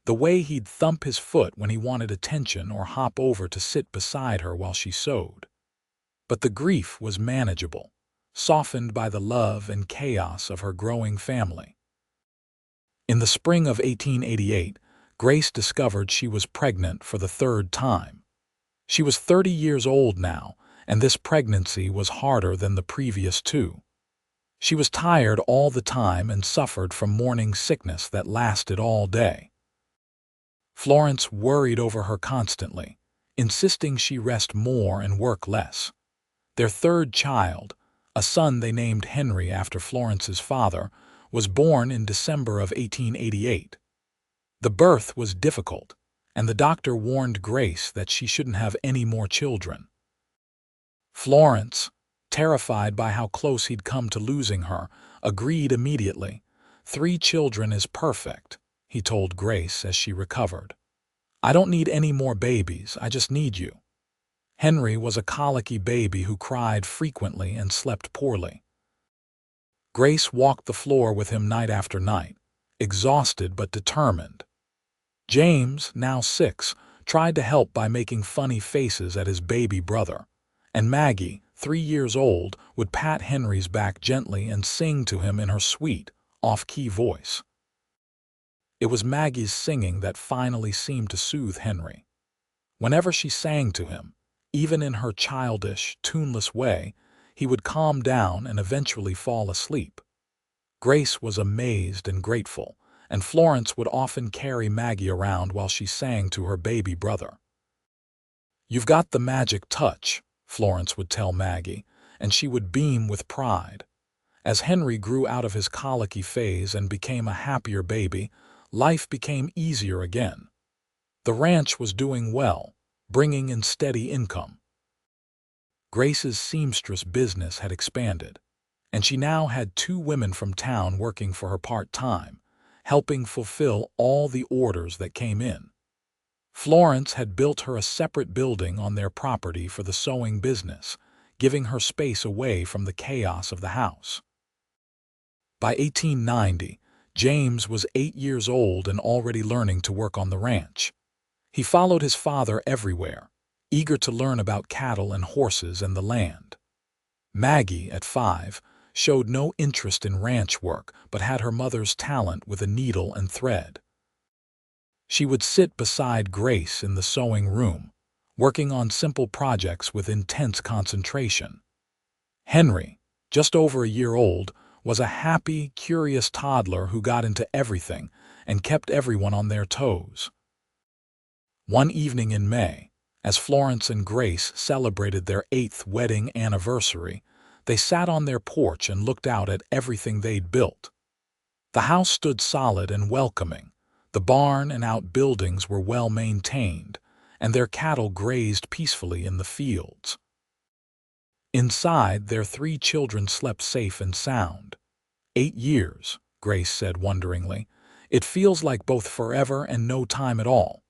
A: The way he'd thump his foot when he wanted attention or hop over to sit beside her while she sewed. But the grief was manageable, softened by the love and chaos of her growing family. In the spring of 1888, Grace discovered she was pregnant for the third time. She was 30 years old now, and this pregnancy was harder than the previous two. She was tired all the time and suffered from morning sickness that lasted all day. Florence worried over her constantly, insisting she rest more and work less. Their third child, a son they named Henry after Florence's father, was born in December of 1888. The birth was difficult, and the doctor warned Grace that she shouldn't have any more children. Florence, terrified by how close he'd come to losing her, agreed immediately. "3 children is perfect," he told Grace as she recovered. "I don't need any more babies, I just need you." Henry was a colicky baby who cried frequently and slept poorly. Grace walked the floor with him night after night, exhausted but determined. James, now 6, tried to help by making funny faces at his baby brother, and Maggie, 3 years old, would pat Henry's back gently and sing to him in her sweet, off-key voice. It was Maggie's singing that finally seemed to soothe Henry. Whenever she sang to him, even in her childish, tuneless way, he would calm down and eventually fall asleep. Grace was amazed and grateful, and Florence would often carry Maggie around while she sang to her baby brother. "You've got the magic touch," Florence would tell Maggie, and she would beam with pride. As Henry grew out of his colicky phase and became a happier baby, life became easier again. The ranch was doing well, bringing in steady income. Grace's seamstress business had expanded, and she now had 2 women from town working for her part-time, helping fulfill all the orders that came in. Florence had built her a separate building on their property for the sewing business, giving her space away from the chaos of the house. By 1890, James was 8 years old and already learning to work on the ranch. He followed his father everywhere, eager to learn about cattle and horses and the land. Maggie, at 5, showed no interest in ranch work but had her mother's talent with a needle and thread. She would sit beside Grace in the sewing room, working on simple projects with intense concentration. Henry, just over a year old, was a happy, curious toddler who got into everything and kept everyone on their toes. One evening in May, as Florence and Grace celebrated their 8th wedding anniversary, they sat on their porch and looked out at everything they'd built. The house stood solid and welcoming. The barn and outbuildings were well maintained, and their cattle grazed peacefully in the fields. Inside, their 3 children slept safe and sound. 8 years, Grace said wonderingly. It feels like both forever and no time at all.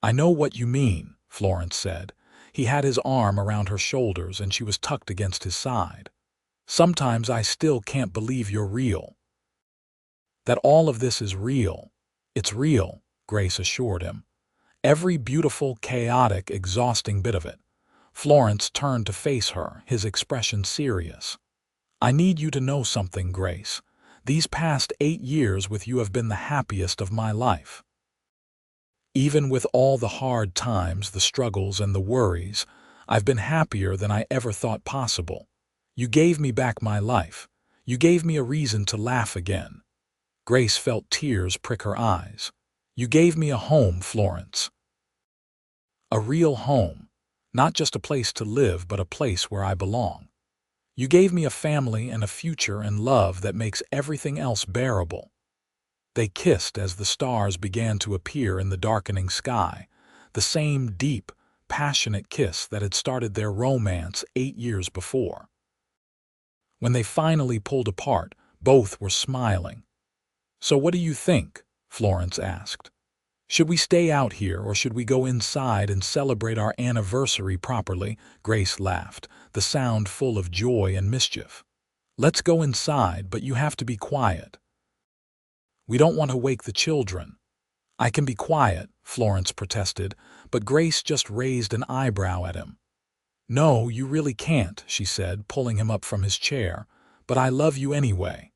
A: I know what you mean, Florence said. He had his arm around her shoulders and she was tucked against his side. Sometimes I still can't believe you're real. That all of this is real. It's real, Grace assured him. Every beautiful, chaotic, exhausting bit of it. Florence turned to face her, his expression serious. I need you to know something, Grace. These past 8 years with you have been the happiest of my life. Even with all the hard times, the struggles, and the worries, I've been happier than I ever thought possible. You gave me back my life. You gave me a reason to laugh again. Grace felt tears prick her eyes. You gave me a home, Florence. A real home. Not just a place to live, but a place where I belong. You gave me a family and a future and love that makes everything else bearable. They kissed as the stars began to appear in the darkening sky, the same deep, passionate kiss that had started their romance 8 years before. When they finally pulled apart, both were smiling. So what do you think? Florence asked. Should we stay out here or should we go inside and celebrate our anniversary properly? Grace laughed, the sound full of joy and mischief. Let's go inside, but you have to be quiet. We don't want to wake the children. I can be quiet, Florence protested, but Grace just raised an eyebrow at him. No, you really can't, she said, pulling him up from his chair, but I love you anyway.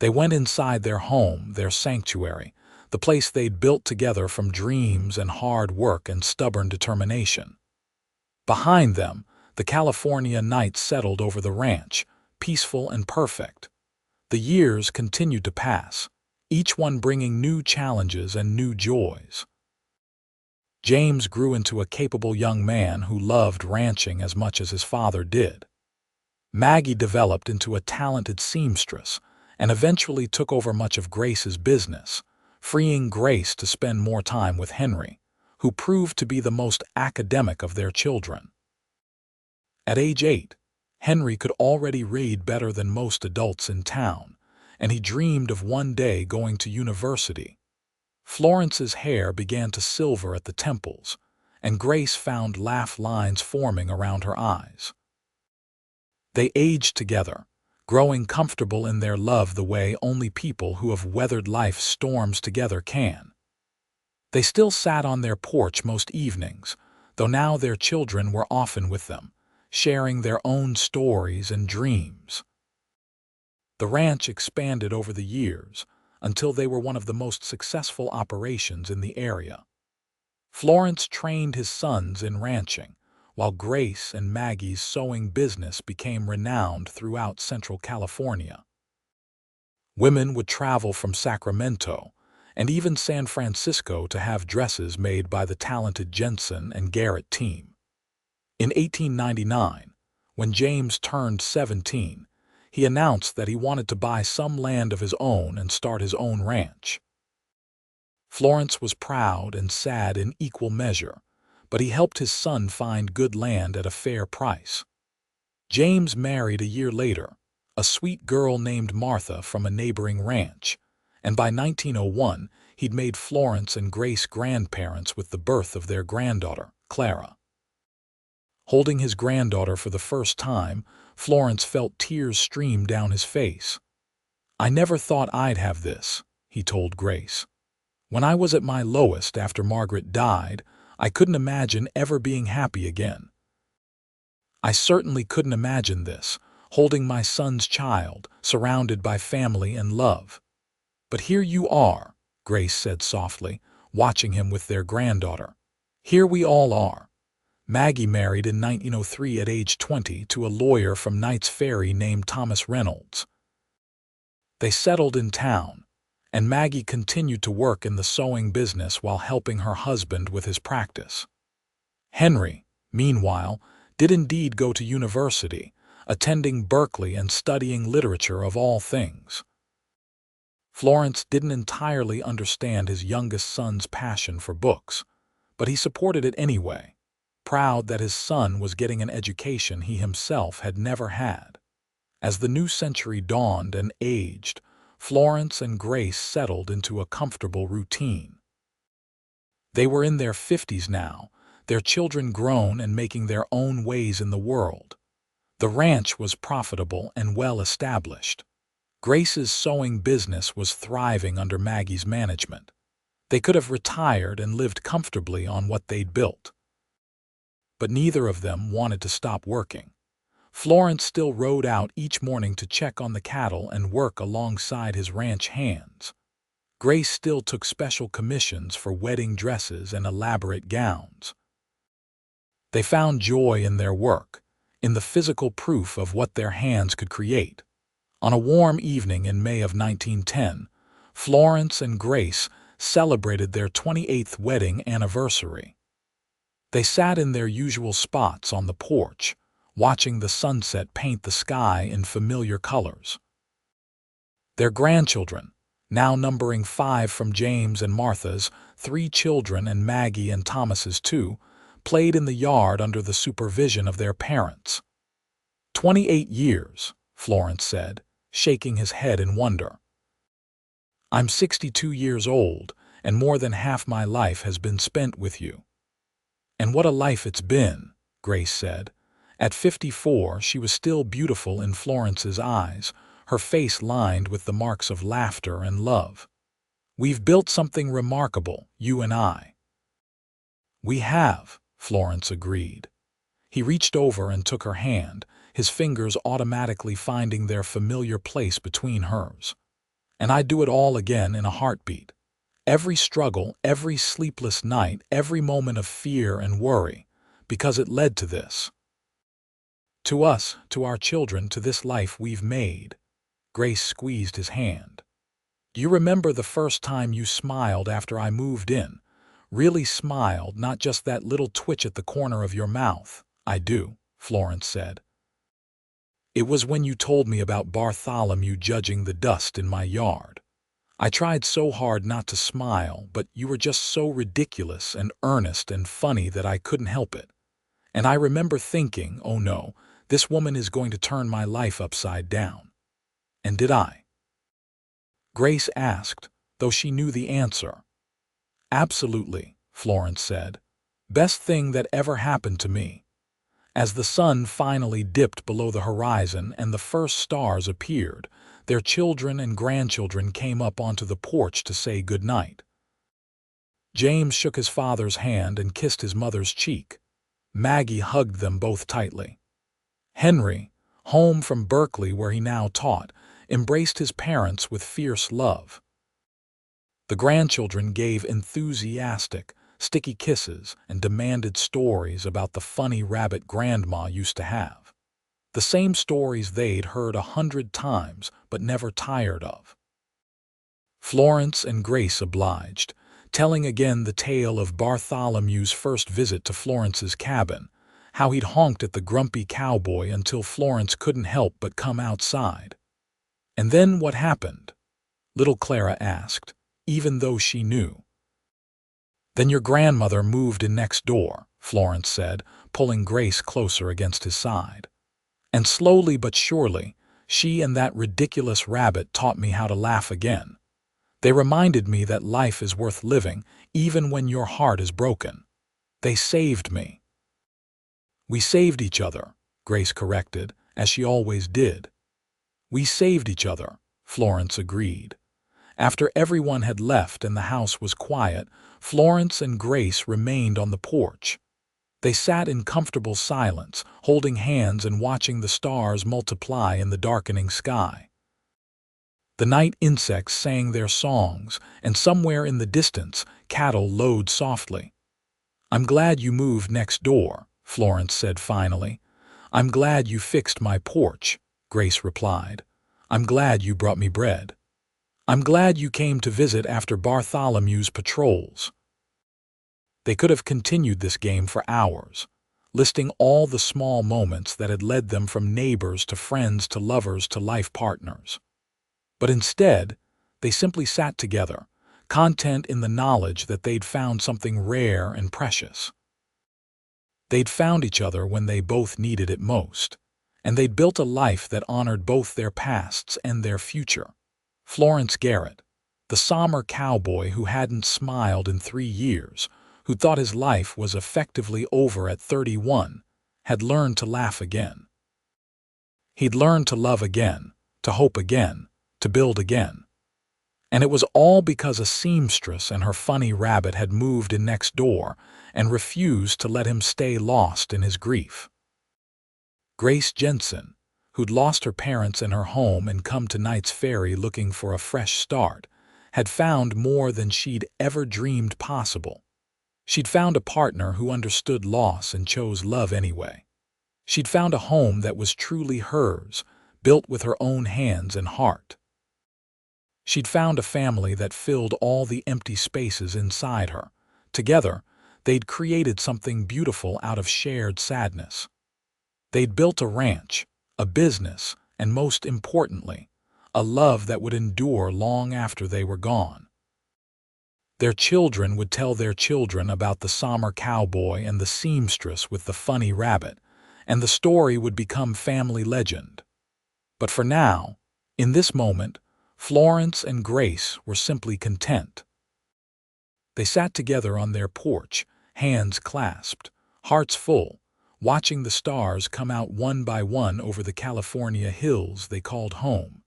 A: They went inside their home, their sanctuary, the place they'd built together from dreams and hard work and stubborn determination. Behind them, the California night settled over the ranch, peaceful and perfect. The years continued to pass, each one bringing new challenges and new joys. James grew into a capable young man who loved ranching as much as his father did. Maggie developed into a talented seamstress and eventually took over much of Grace's business, freeing Grace to spend more time with Henry, who proved to be the most academic of their children. At age 8, Henry could already read better than most adults in town, and he dreamed of one day going to university. Florence's hair began to silver at the temples, and Grace found laugh lines forming around her eyes. They aged together, growing comfortable in their love the way only people who have weathered life's storms together can. They still sat on their porch most evenings, though now their children were often with them, sharing their own stories and dreams. The ranch expanded over the years until they were one of the most successful operations in the area. Florence trained his sons in ranching, while Grace and Maggie's sewing business became renowned throughout Central California. Women would travel from Sacramento and even San Francisco to have dresses made by the talented Jensen and Garrett team. In 1899, when James turned 17, he announced that he wanted to buy some land of his own and start his own ranch. Florence was proud and sad in equal measure, but he helped his son find good land at a fair price. James married a year later, a sweet girl named Martha from a neighboring ranch, and by 1901 he'd made Florence and Grace grandparents with the birth of their granddaughter, Clara. Holding his granddaughter for the first time, Florence felt tears stream down his face. "I never thought I'd have this," he told Grace. "When I was at my lowest after Margaret died, I couldn't imagine ever being happy again. I certainly couldn't imagine this, holding my son's child, surrounded by family and love. But here you are," Grace said softly, watching him with their granddaughter. "Here we all are." Maggie married in 1903 at age 20 to a lawyer from Knights Ferry named Thomas Reynolds. They settled in town, and Maggie continued to work in the sewing business while helping her husband with his practice. Henry, meanwhile, did indeed go to university, attending Berkeley and studying literature of all things. Florence didn't entirely understand his youngest son's passion for books, but he supported it anyway, proud that his son was getting an education he himself had never had. As the new century dawned and aged, Florence and Grace settled into a comfortable routine. They were in their 50s now, their children grown and making their own ways in the world. The ranch was profitable and well established. Grace's sewing business was thriving under Maggie's management. They could have retired and lived comfortably on what they'd built. But neither of them wanted to stop working. Florence still rode out each morning to check on the cattle and work alongside his ranch hands. Grace still took special commissions for wedding dresses and elaborate gowns. They found joy in their work, in the physical proof of what their hands could create. On a warm evening in May of 1910, Florence and Grace celebrated their 28th wedding anniversary. They sat in their usual spots on the porch, watching the sunset paint the sky in familiar colors. Their grandchildren, now numbering 5 from James and Martha's, 3 children and Maggie and Thomas's 2, played in the yard under the supervision of their parents. 28 years, Florence said, shaking his head in wonder. "I'm 62 years old, and more than half my life has been spent with you." "And what a life it's been," Grace said. At 54, she was still beautiful in Florence's eyes, her face lined with the marks of laughter and love. "We've built something remarkable, you and I." "We have," Florence agreed. He reached over and took her hand, his fingers automatically finding their familiar place between hers. "And I'd do it all again in a heartbeat. Every struggle, every sleepless night, every moment of fear and worry, because it led to this. To us, to our children, to this life we've made." Grace squeezed his hand. "Do you remember the first time you smiled after I moved in? Really smiled, not just that little twitch at the corner of your mouth?" "I do," Florence said. "It was when you told me about Bartholomew judging the dust in my yard. I tried so hard not to smile, but you were just so ridiculous and earnest and funny that I couldn't help it. And I remember thinking, oh no, this woman is going to turn my life upside down. And did I?" Grace asked, though she knew the answer. "Absolutely," Florence said. "Best thing that ever happened to me." As the sun finally dipped below the horizon and the first stars appeared, their children and grandchildren came up onto the porch to say good night. James shook his father's hand and kissed his mother's cheek. Maggie hugged them both tightly. Henry, home from Berkeley where he now taught, embraced his parents with fierce love. The grandchildren gave enthusiastic, sticky kisses and demanded stories about the funny rabbit Grandma used to have. The same stories they'd heard 100 times but never tired of. Florence and Grace obliged, telling again the tale of Bartholomew's first visit to Florence's cabin, how he'd honked at the grumpy cowboy until Florence couldn't help but come outside. "And then what happened?" little Clara asked, even though she knew. "Then your grandmother moved in next door," Florence said, pulling Grace closer against his side. "And slowly but surely, she and that ridiculous rabbit taught me how to laugh again. They reminded me that life is worth living even when your heart is broken. They saved me. We saved each other, Grace corrected, as she always did. We saved each other, Florence agreed. After everyone had left and the house was quiet, Florence and Grace remained on the porch. They sat in comfortable silence, holding hands and watching the stars multiply in the darkening sky. The night insects sang their songs, and somewhere in the distance, cattle lowed softly. "I'm glad you moved next door," Florence said finally. "I'm glad you fixed my porch," Grace replied. "I'm glad you brought me bread. I'm glad you came to visit after Bartholomew's patrols." They could have continued this game for hours, listing all the small moments that had led them from neighbors to friends to lovers to life partners. But instead, they simply sat together, content in the knowledge that they'd found something rare and precious. They'd found each other when they both needed it most, and they'd built a life that honored both their pasts and their future. Florence Garrett, the somber cowboy who hadn't smiled in 3 years, who thought his life was effectively over at 31, had learned to laugh again. He'd learned to love again, to hope again, to build again. And it was all because a seamstress and her funny rabbit had moved in next door and refused to let him stay lost in his grief. Grace Jensen, who'd lost her parents and her home and come to Knights Ferry looking for a fresh start, had found more than she'd ever dreamed possible. She'd found a partner who understood loss and chose love anyway. She'd found a home that was truly hers, built with her own hands and heart. She'd found a family that filled all the empty spaces inside her. Together, they'd created something beautiful out of shared sadness. They'd built a ranch, a business, and most importantly, a love that would endure long after they were gone. Their children would tell their children about the somber cowboy and the seamstress with the funny rabbit, and the story would become family legend. But for now, in this moment, Florence and Grace were simply content. They sat together on their porch, hands clasped, hearts full, watching the stars come out one by one over the California hills they called home.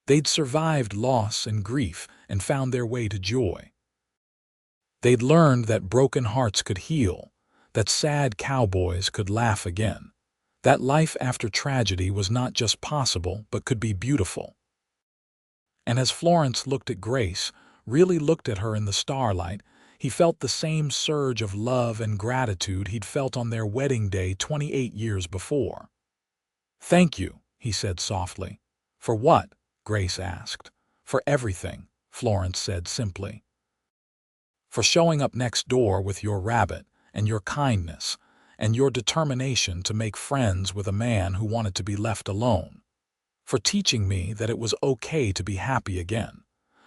A: They'd survived loss and grief and found their way to joy. They'd learned that broken hearts could heal, that sad cowboys could laugh again, that life after tragedy was not just possible but could be beautiful. And as Florence looked at Grace, really looked at her in the starlight, he felt the same surge of love and gratitude he'd felt on their wedding day 28 years before. "Thank you," he said softly. "For what?" Grace asked. "For everything," Florence said simply. "For showing up next door with your rabbit, and your kindness, and your determination to make friends with a man who wanted to be left alone. For teaching me that it was okay to be happy again.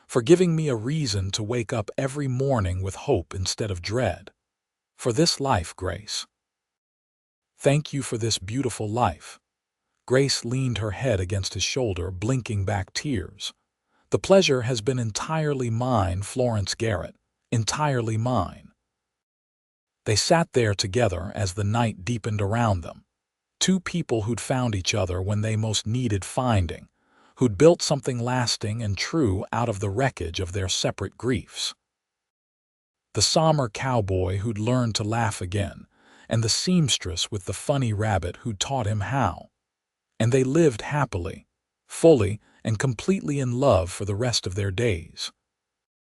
A: For giving me a reason to wake up every morning with hope instead of dread. For this life, Grace. Thank you for this beautiful life." Grace leaned her head against his shoulder, blinking back tears. "The pleasure has been entirely mine, Florence Garrett, entirely mine." They sat there together as the night deepened around them. Two people who'd found each other when they most needed finding, who'd built something lasting and true out of the wreckage of their separate griefs. The somber cowboy who'd learned to laugh again, and the seamstress with the funny rabbit who'd taught him how. And they lived happily, fully, and completely in love for the rest of their days.